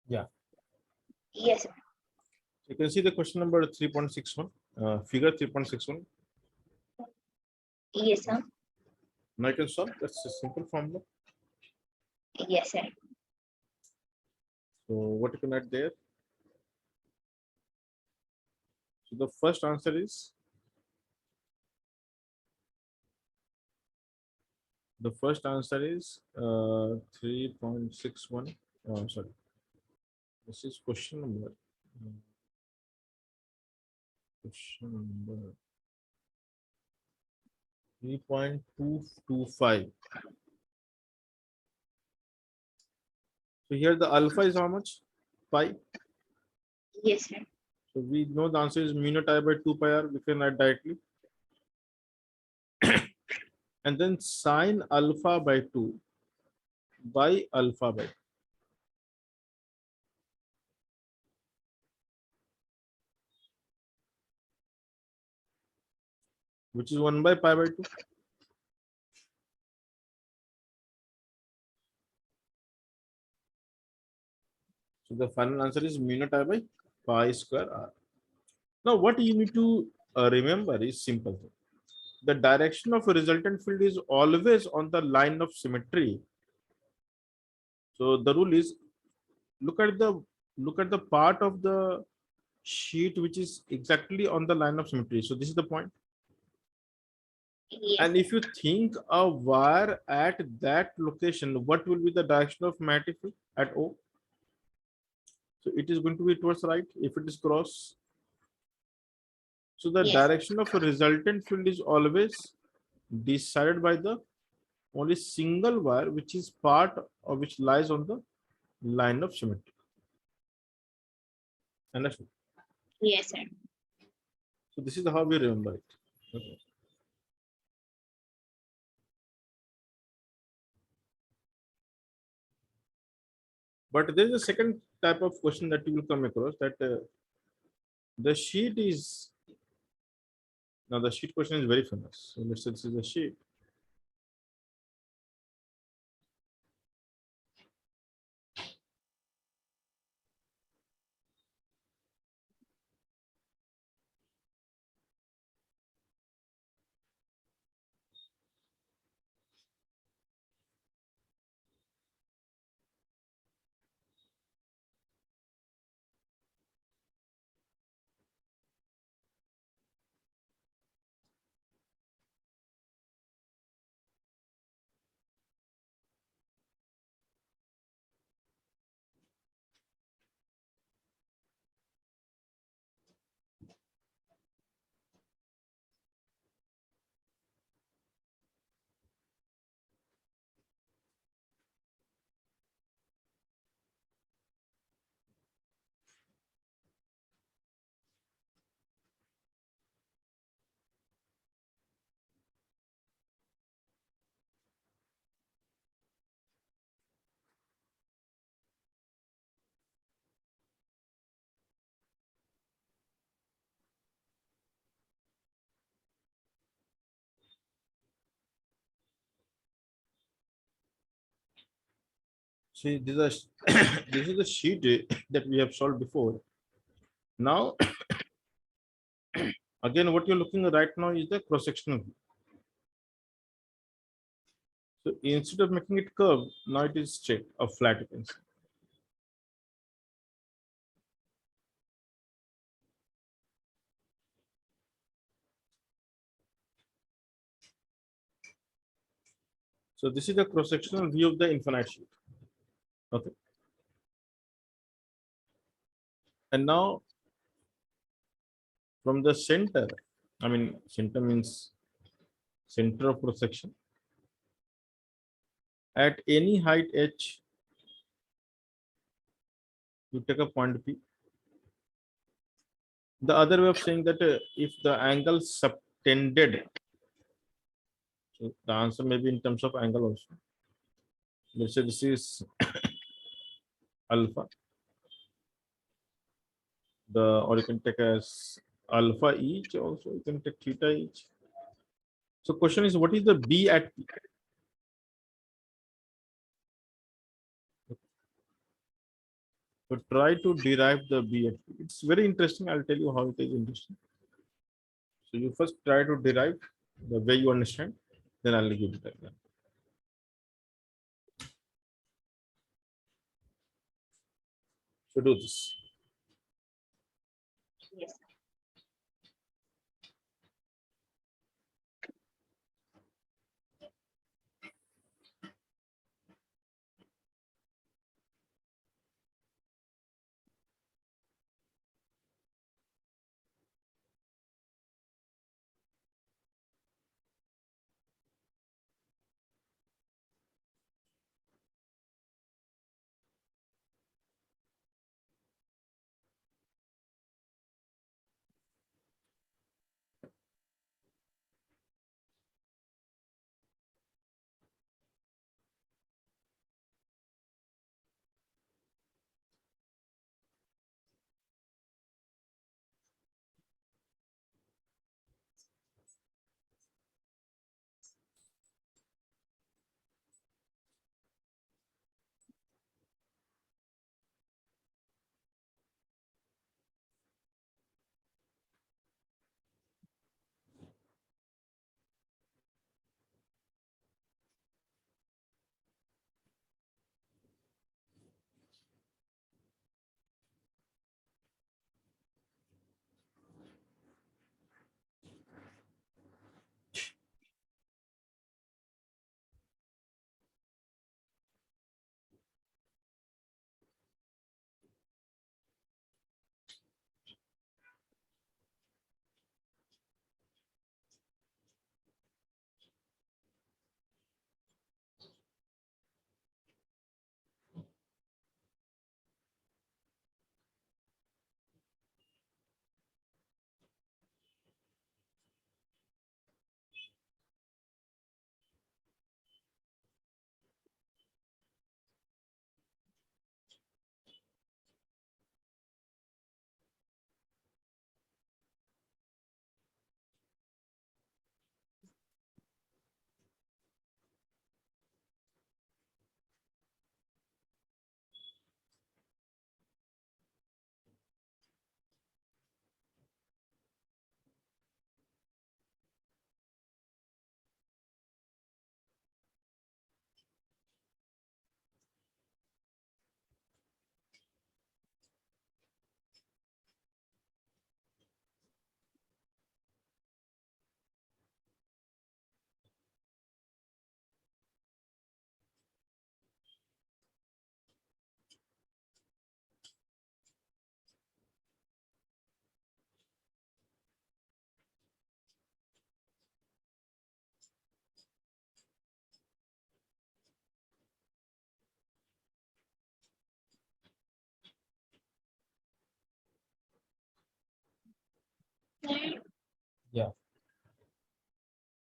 S1: Yeah.
S2: yes, sir.
S1: You can see the question number 3.61, figure 3.61.
S2: Yes, sir.
S1: Now you can solve. That's a simple formula.
S2: Yes, sir.
S1: So what you can add there? So the first answer is The first answer is 3.61. Oh, sorry. This is question number. Question number 3.225. So here the alpha is how much? Pi.
S2: Yes, sir.
S1: So we know the answer is mu naught I by 2 pi r. We can write directly. And then sine alpha by 2 by alpha by 2, which is 1 by pi by 2. So the final answer is mu naught I by pi square r. Now what you need to remember is simple. The direction of a resultant field is always on the line of symmetry. So the rule is look at the part of the sheet which is exactly on the line of symmetry. So this is the point.
S2: Yes.
S1: And if you think a wire at that location, what will be the direction of magnetic field at O? So it is going to be towards right if it is cross. So the
S2: Yes.
S1: direction of a resultant field is always decided by the only single wire which is part or which lies on the line of symmetry. Understood?
S2: Yes, sir.
S1: So this is how we remember it. Okay. But there is a second type of question that you will come across, that the sheet is, now the sheet question is very famous. So let's say this is a sheet. See, this is this is the sheet that we have solved before. Now, again, what you're looking at right now is the cross-sectional view. So instead of making it curved, now it is straight or flat, you can see. So this is the cross-sectional view of the infinite sheet. Okay. And now from the center, I mean, center means center of cross-section. At any height h, you take a point P. The other way of saying that if the angle subtended, so the answer may be in terms of angle also. Let's say this is alpha. Or you can take as alpha each also, you can take theta each. So question is, what is the B at P? So try to derive the B at P. It's very interesting. I'll tell you how it is interesting. So you first try to derive the way you understand, then I'll give it again. So do this.
S2: Yes.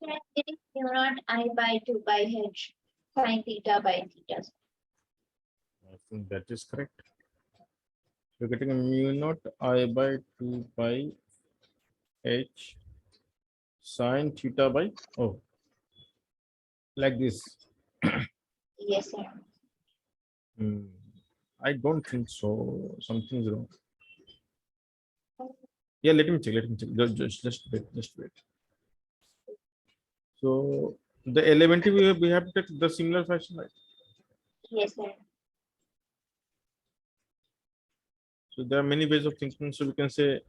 S2: Sir, I'm getting mu naught I by 2 by h sine theta by theta.
S1: I think that is correct. You're getting a mu naught I by 2 pi h sine theta by, oh, like this.
S2: Yes, sir.
S1: Hmm. I don't think so. Something's wrong. Yeah, let me check. Let me check. Just wait. Just wait. So the elementary we have to take the similar fashion, right?
S2: Yes, sir.
S1: So there are many ways of thinking. So we can say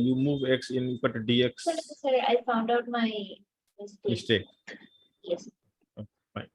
S1: you move x in equal to
S2: Sir,
S1: dx
S2: sir, I found out my mistake.
S1: mistake.
S2: Yes.
S1: Fine.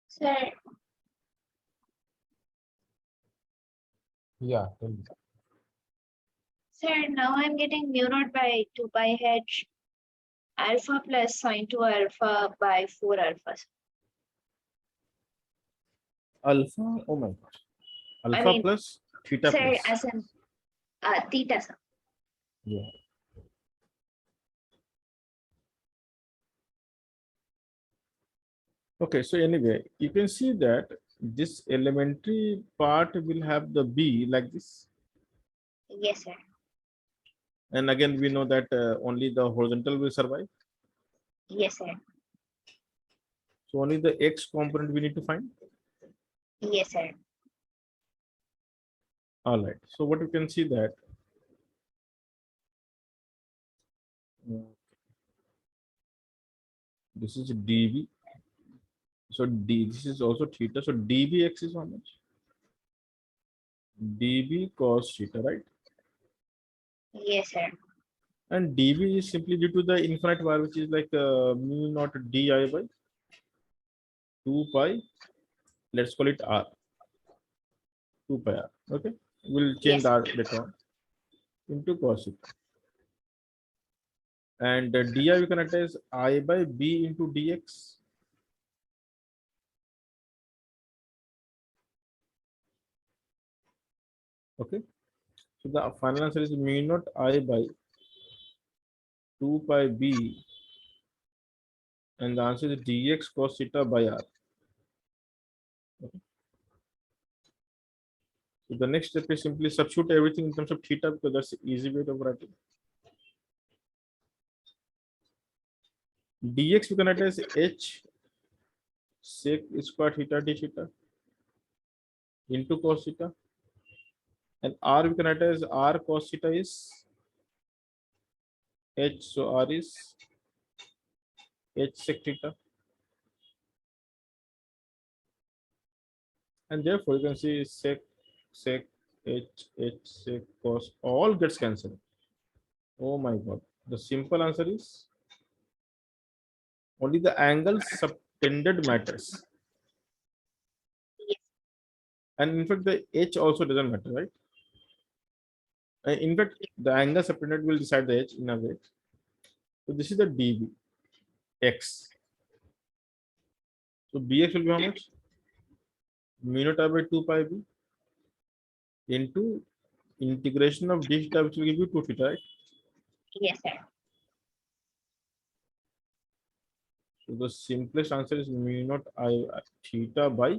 S2: Sir,
S1: Yeah. Tell me.
S2: sir, now I'm getting mu naught by 2 by h alpha plus sine 2 alpha by 4 alpha.
S1: Alpha. Oh my God.
S2: I
S1: Alpha
S2: mean,
S1: plus theta
S2: sir,
S1: plus.
S2: as in theta, sir.
S1: Yeah. Okay. So anyway, you can see that this elementary part will have the b like this,
S2: Yes, sir.
S1: and again we know that only the horizontal will survive.
S2: Yes, sir.
S1: So only the x component we need to find.
S2: Yes, sir.
S1: All right. So what you can see that this is dv. So this is also theta. So dbx is how much? db cos theta, right?
S2: Yes, sir.
S1: And dv is simply due to the infinite bar, which is like mu naught di by 2 pi. Let's call it r. 2 pi r. Okay. We'll change
S2: Yes,
S1: the
S2: sir.
S1: r later on into cos theta. And di we can write as I by b into dx. Okay. So the final answer is mu naught I by 2 pi b, and the answer is dx cos theta by r. Okay. So the next step is simply substitute everything in terms of theta because that's the easy way of writing. Dx we can write as h sec square theta d theta into cos theta, and r we can write as r cos theta is h, so r is h sec theta, and therefore you can see sec h sec cos all gets cancelled. Oh my god, the simple answer is only the angle subtended matters,
S2: Yes.
S1: and in fact the h also doesn't matter, right? In fact the angle subtended will decide the h in a way. So this is the dv x. So bx will be how much? Mu naught r by 2 pi b into integration of d theta, which will give you 2 theta, right?
S2: Yes, sir.
S1: So the simplest answer is mu naught I theta by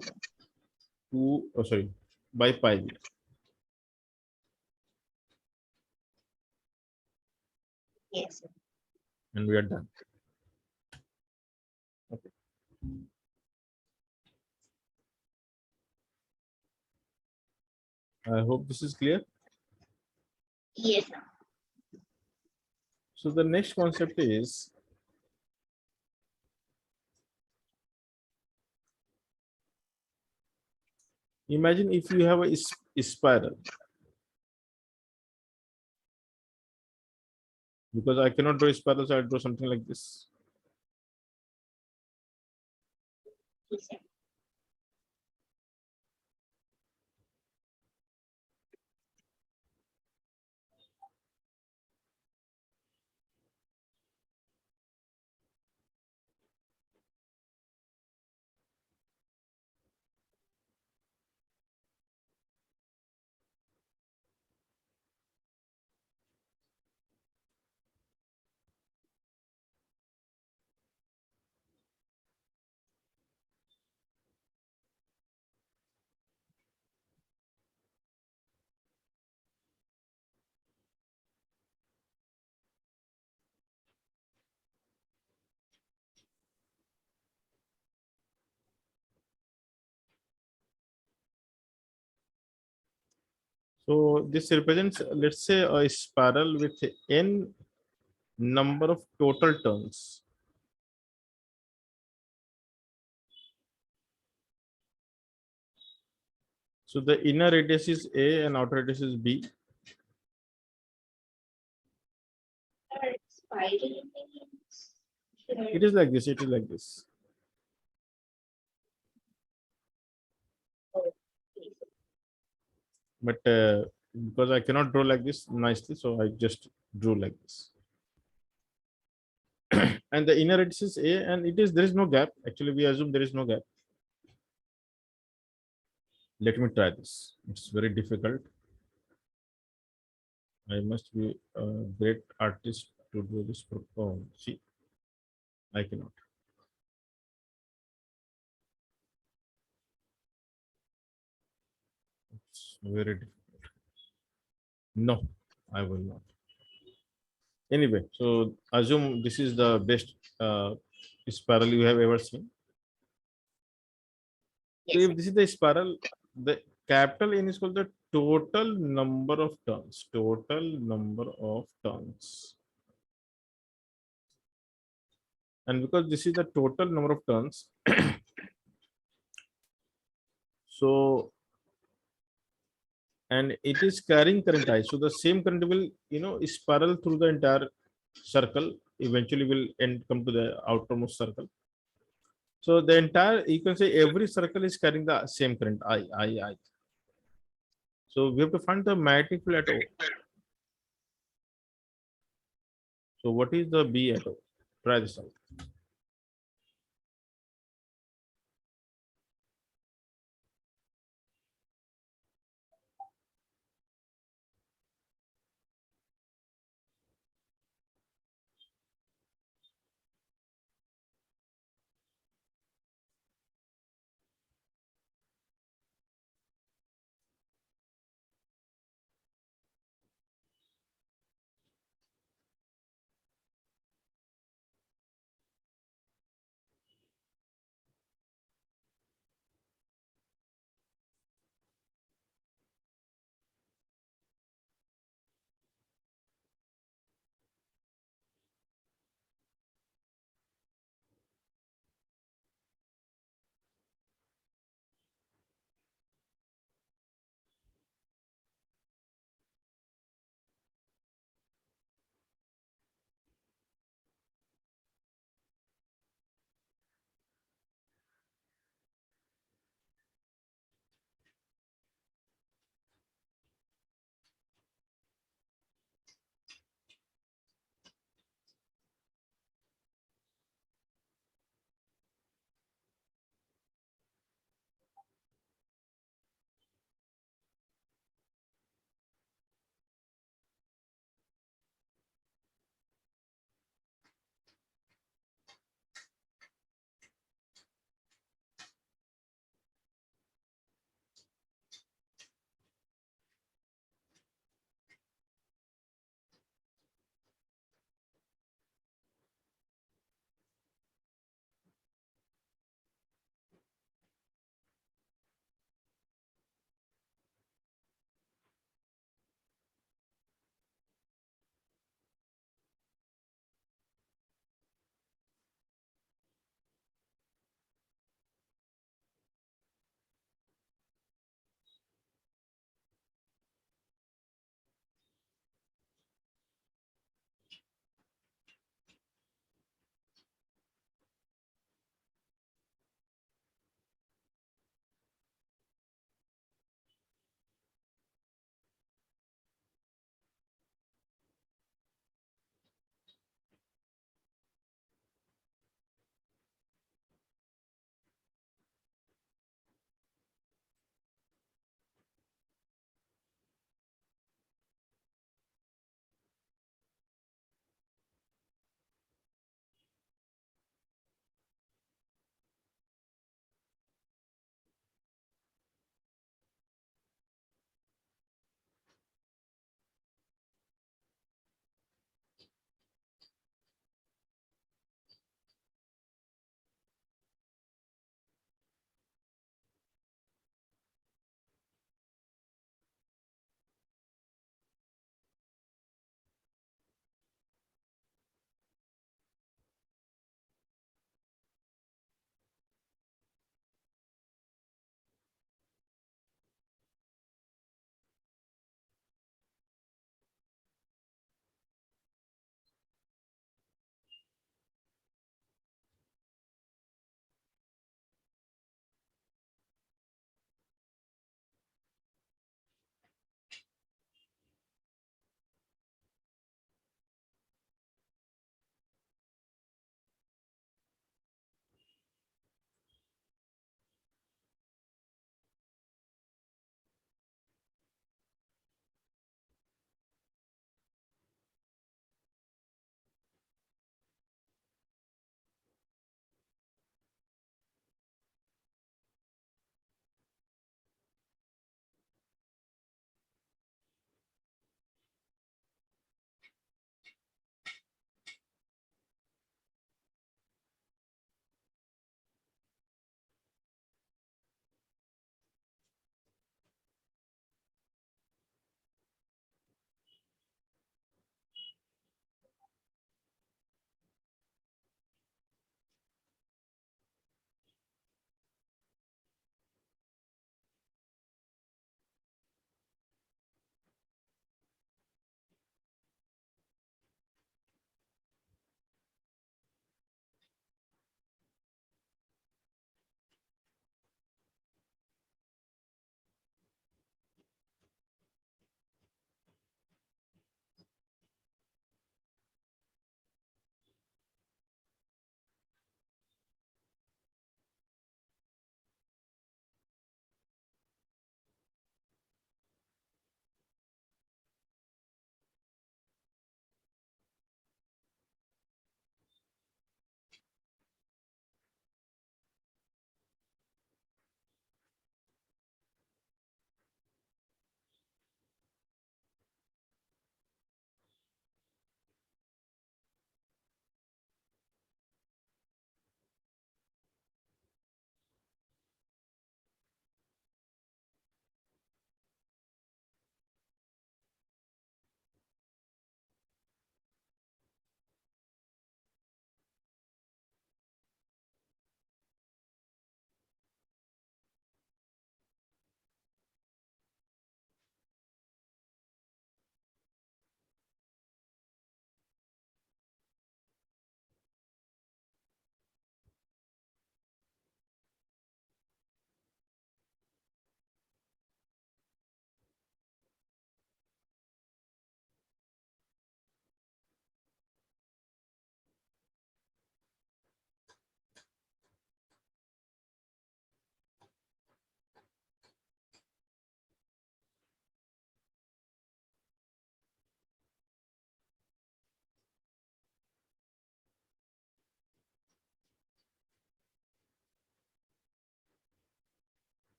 S1: 2, oh sorry, by pi b,
S2: Yes, sir.
S1: and we are done. Okay. I hope this is clear.
S2: Yes, sir.
S1: So the next concept is imagine if you have a spiral, because I cannot draw a spiral, so I'll draw something like this.
S2: Yes, sir.
S1: So this represents, let's say, a spiral with n number of total turns. So the inner radius is A and outer radius is B.
S2: Sir, spiral means. Sure.
S1: It is like this. It is like this.
S2: Oh, yes, sir.
S1: But because I cannot draw like this nicely, so I just drew like this. And the inner radius is A, and it is there is no gap. Actually, we assume there is no gap. Let me try this. It's very difficult. I must be a great artist to do this. Oh, see, I cannot. It's very difficult. No, I will not. Anyway, so assume this is the best spiral you have ever seen. So
S2: Yes, sir.
S1: if this is the spiral, the capital N is called the total number of turns. Total number of turns. And because this is the total number of turns, so and it is carrying current I. So the same current will, spiral through the entire circle. Eventually will come to the outermost circle. So the entire, you can say every circle is carrying the same current I. So we have to find the magnetic field at O. So what is the B at O? Try this out.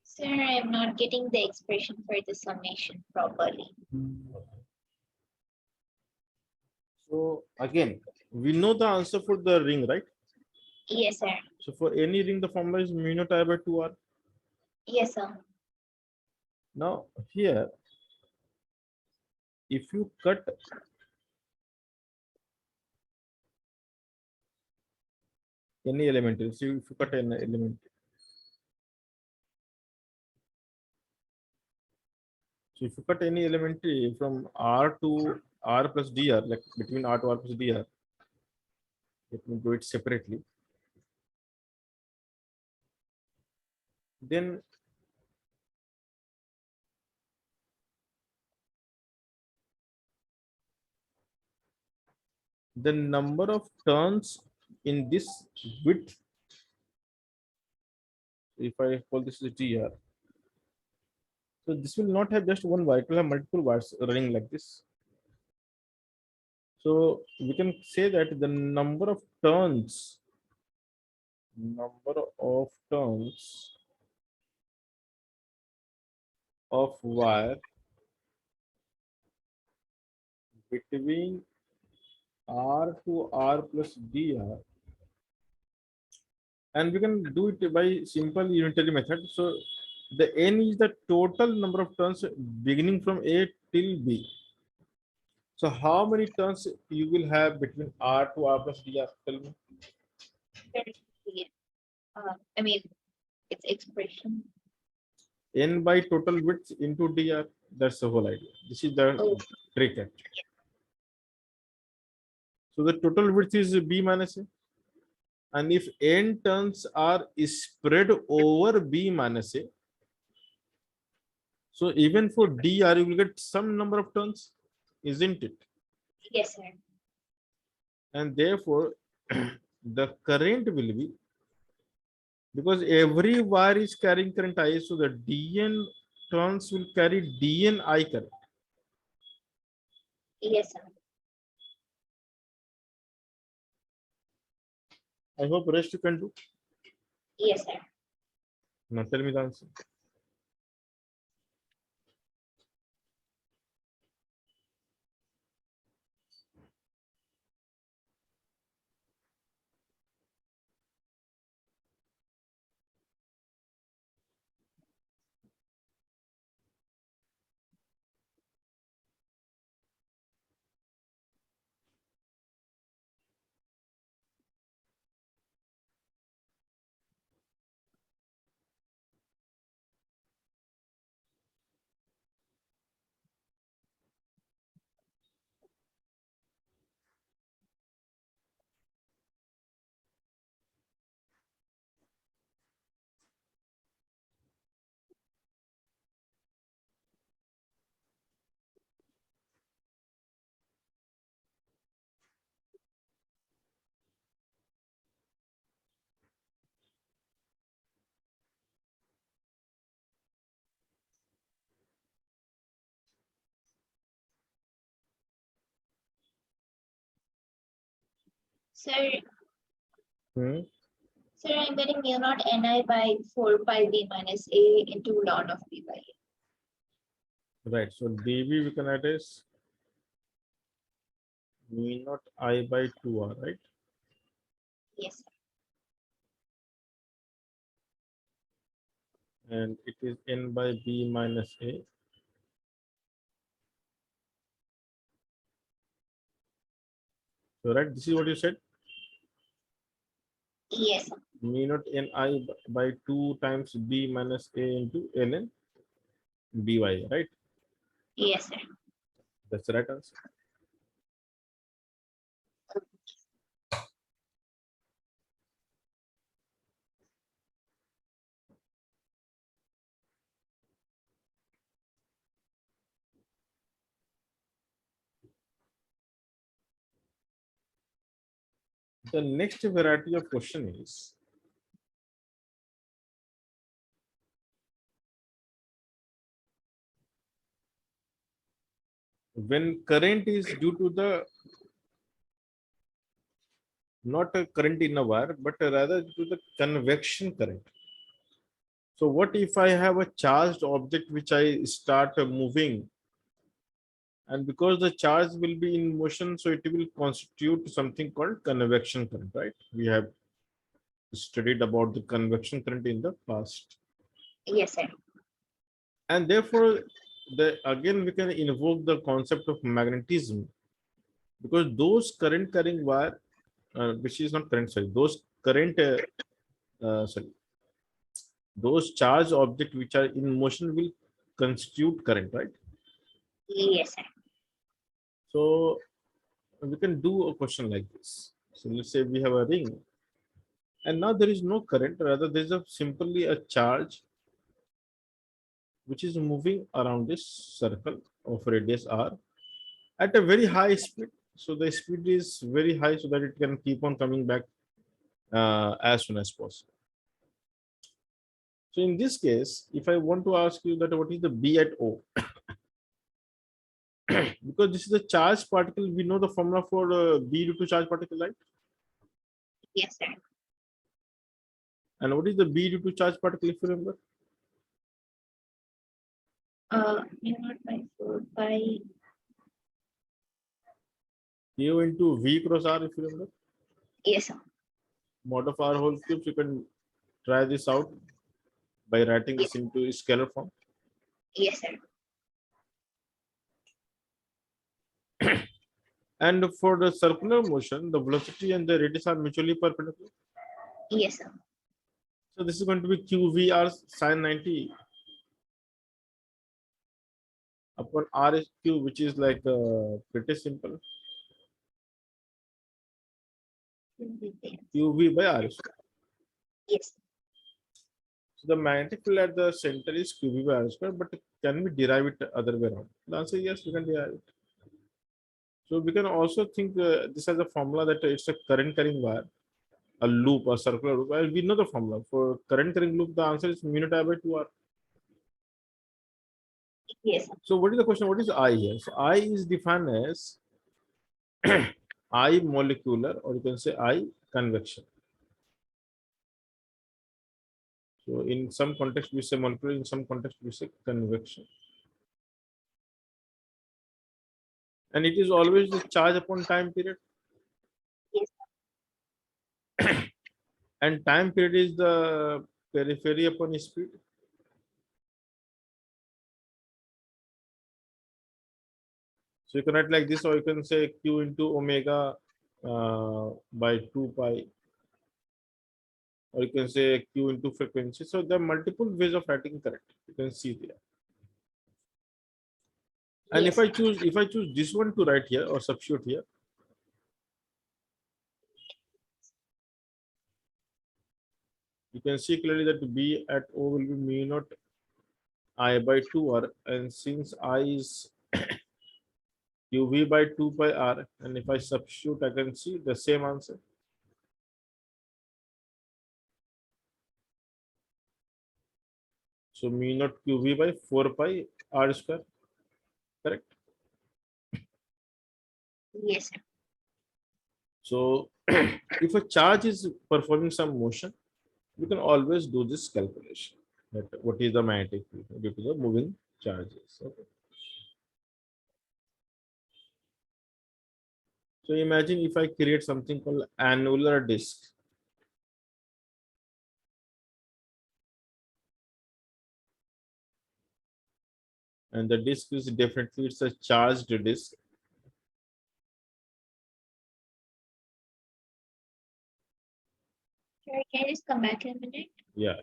S2: Sir, I'm not getting the expression for the summation properly.
S1: So again, we know the answer for the ring, right?
S2: Yes, sir.
S1: So for any ring, the formula is mu naught I by 2r.
S2: Yes, sir.
S1: Now here, if you cut any element, so if you cut an element, so if you cut any elementary from r to r plus dr, like between r to r plus dr, let me do it separately. Then the number of turns in this width, if I call this is dr, so this will not have just one wire, it will have multiple wires running like this. So we can say that the number of turns of wire between r to r plus dr, and we can do it by simple unitary method. So the n is the total number of turns beginning from a till b. So how many turns you will have between r to r plus dr? Tell me.
S2: Very clear. I mean, it's expression.
S1: N by total width into dr. That's the whole idea. This is the
S2: Oh,
S1: trick actually. So the total width is b minus a. And if n turns are spread over b minus a, so even for dr, you will get some number of turns, isn't it?
S2: yes, sir.
S1: And therefore, the current will be, because every wire is carrying current I, so the dn turns will carry dn I current.
S2: Yes, sir.
S1: I hope rest you can do.
S2: Yes, sir.
S1: Now tell me the answer.
S2: Sir,
S1: Hmm.
S2: sir, I'm getting mu naught ni by 4 pi b minus a into ln of b by a.
S1: Right. So dv we can add as mu naught I by 2r, right?
S2: Yes, sir.
S1: And it is n by b minus a. So right, this is what you said.
S2: Yes, sir.
S1: Mu naught n I by 2 times b minus a into ln by, right?
S2: Yes, sir.
S1: That's the right answer. The next variety of question is, when current is due to the not a current in a wire, but rather to the convection current. So what if I have a charged object which I start moving, and because the charge will be in motion, so it will constitute something called convection current, right? We have studied about the convection current in the past.
S2: Yes, sir.
S1: And therefore, again we can invoke the concept of magnetism, because those current carrying wire, which is not current, sorry, those current, sorry, those charged objects which are in motion will constitute current, right?
S2: Yes, sir.
S1: So we can do a question like this. So let's say we have a ring, and now there is no current, rather there is a simply a charge which is moving around this circle of radius r at a very high speed. So the speed is very high so that it can keep on coming back as soon as possible. So in this case, if I want to ask you that what is the B at O, because this is a charged particle, we know the formula for B due to charge particle, right?
S2: Yes, sir.
S1: And what is the B due to charge particle, if you remember?
S2: Mu naught by 4 pi.
S1: Q into V cross R, if you remember,
S2: Yes, sir.
S1: mod of R whole cube. So you can try this out by writing
S2: Yes,
S1: this into scalar form.
S2: yes, sir.
S1: And for the circular motion, the velocity and the radius are mutually perpendicular.
S2: Yes, sir.
S1: So this is going to be QVR sine 90 upon R is Q, which is like pretty simple. QV by R square.
S2: Yes.
S1: So the magnetic field at the center is QV by R square, but can we derive it the other way around? The answer is yes, we can derive it. So we can also think this as a formula that it's a current carrying wire, a loop, a circular loop. Well, we know the formula for current carrying loop. The answer is mu naught I by 2R.
S2: Yes.
S1: So what is the question? What is I here? So I is defined as I molecular, or you can say I convection. So in some context we say molecular, in some context we say convection. And it is always the charge upon time period.
S2: Yes.
S1: And time period is the periphery upon speed. So you can write like this, or you can say Q into omega by 2 pi, or you can say Q into frequency. So there are multiple ways of writing current. You can see there. And
S2: Yes.
S1: if I choose this one to write here or substitute here, you can see clearly that B at O will be mu naught I by 2R, and since I is QV by 2 pi R, and if I substitute, I can see the same answer. So mu naught QV by 4 pi R square, correct?
S2: Yes.
S1: So if a charge is performing some motion, you can always do this calculation. That what is the magnetic field due to the moving charges. Okay. So imagine if I create something called annular disk. And the disk is definitely it's a charged disk.
S2: Sir, can I just come back in a minute?
S1: Yeah.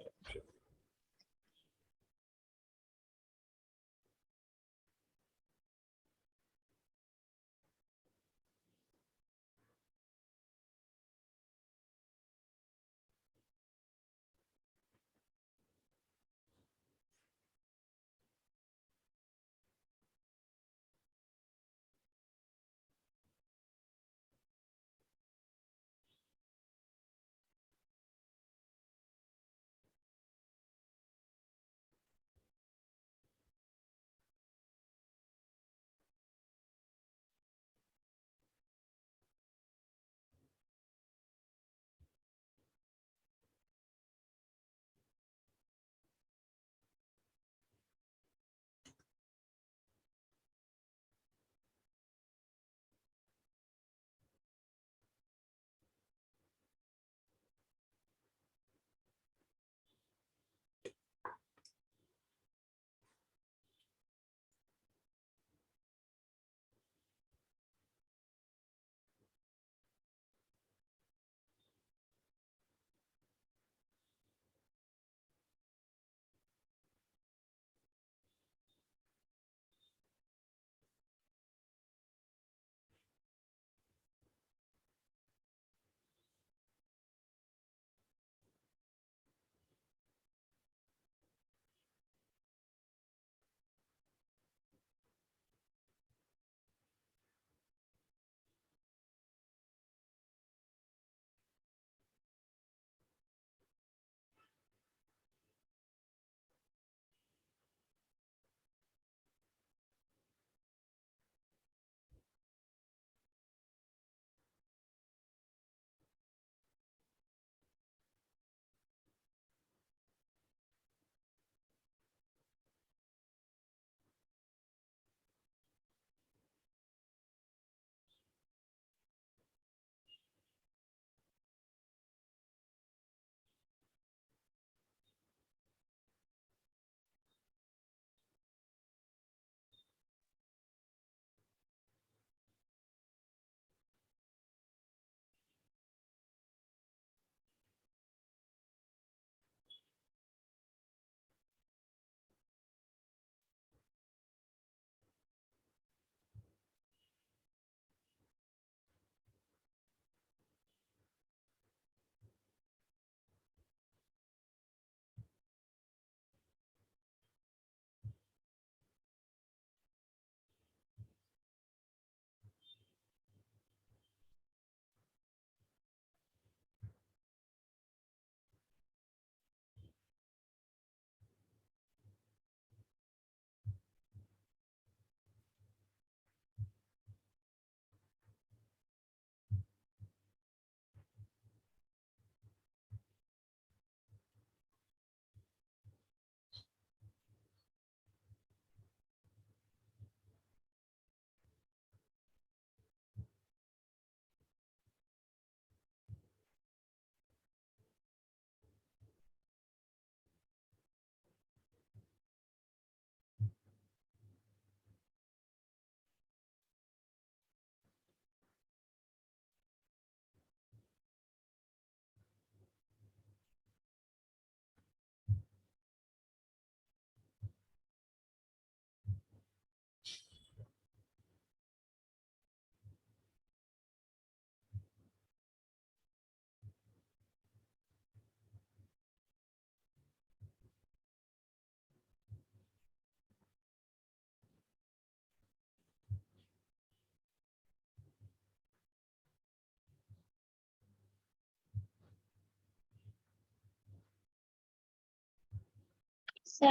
S2: Sir,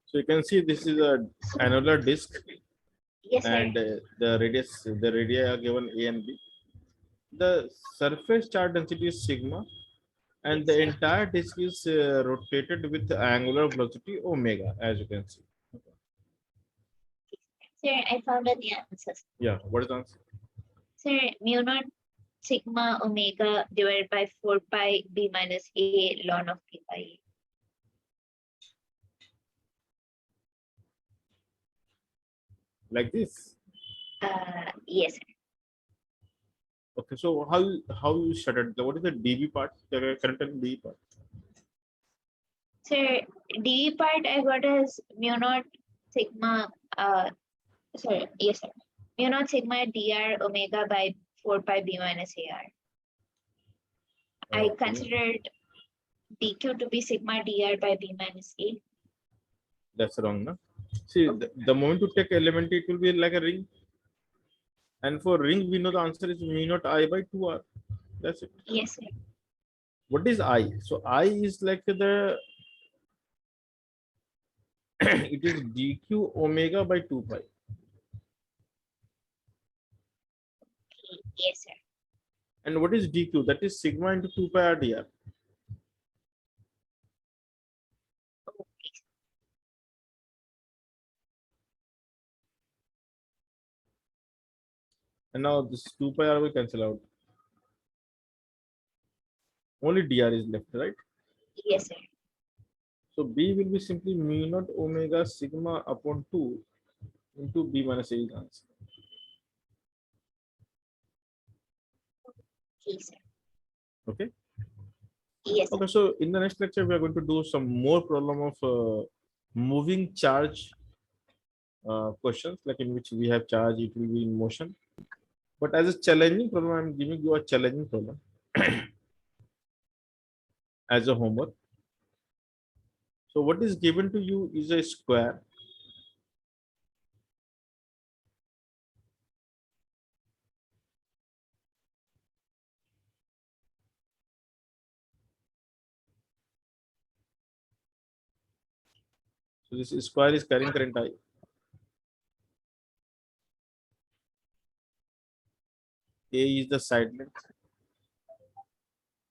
S1: So you can see this is a annular disk,
S2: yes, sir.
S1: and the radii are given A and B. The surface charge density is sigma, and the entire disk is rotated with angular velocity omega, as you can see.
S2: Sir, I found out the answers.
S1: Yeah, what is the answer?
S2: Sir, mu naught sigma omega divided by 4 pi b minus a ln of p by a.
S1: Like this.
S2: Yes, sir.
S1: Okay, so how you started? What is the dB part? The current and dB part.
S2: Sir, d part I got as mu naught sigma, sorry, yes, sir. Mu naught sigma dr omega by 4 pi b minus ar. I
S1: Okay.
S2: considered dq to be sigma dr by b minus a.
S1: That's wrong, no? See, the moment you take element, it will be like a ring. And for ring, we know the answer is mu naught I by 2R. That's it.
S2: Yes, sir.
S1: What is I? So I is like the it is dq omega by 2 pi.
S2: Yes, sir.
S1: And what is dq? That is sigma into 2 pi r dr. And now this 2 pi r will cancel out. Only dr is left, right?
S2: Yes, sir.
S1: So B will be simply mu naught omega sigma upon 2 into B minus A is answer.
S2: Yes, sir.
S1: Okay.
S2: Yes, sir.
S1: Okay. So in the next lecture, we are going to do some more problem of moving charge questions, like in which we have charge, it will be in motion. But as a challenging problem, I'm giving you a challenging problem as a homework. So what is given to you is a square. So this square is carrying current I. A is the side length.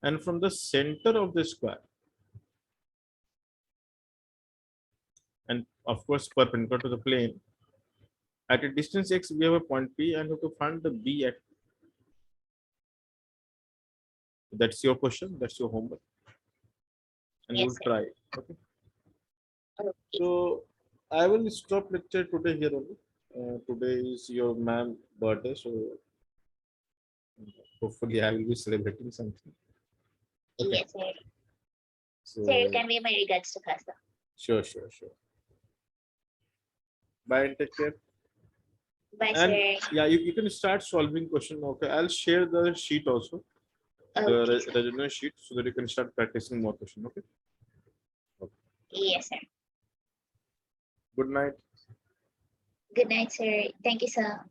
S1: And from the center of the square, and of course perpendicular to the plane, at a distance x, we have a point P, and we have to find the B at. That's your question. That's your homework, and you
S2: Yes,
S1: will
S2: sir.
S1: try. Okay.
S2: Okay.
S1: So I will stop lecture today here only. Today is your ma'am birthday, so hopefully I will be celebrating something. Okay.
S2: Yes, sir.
S1: So
S2: Sir, you can be my regards to class.
S1: sure. Bye and take care.
S2: Bye,
S1: And
S2: sir.
S1: yeah, you can start solving question. Okay, I'll share the sheet also, the
S2: Okay, sir.
S1: resume sheet, so that you can start practicing more question. Okay.
S2: Yes, sir.
S1: Good night.
S2: Good night, sir. Thank you, sir.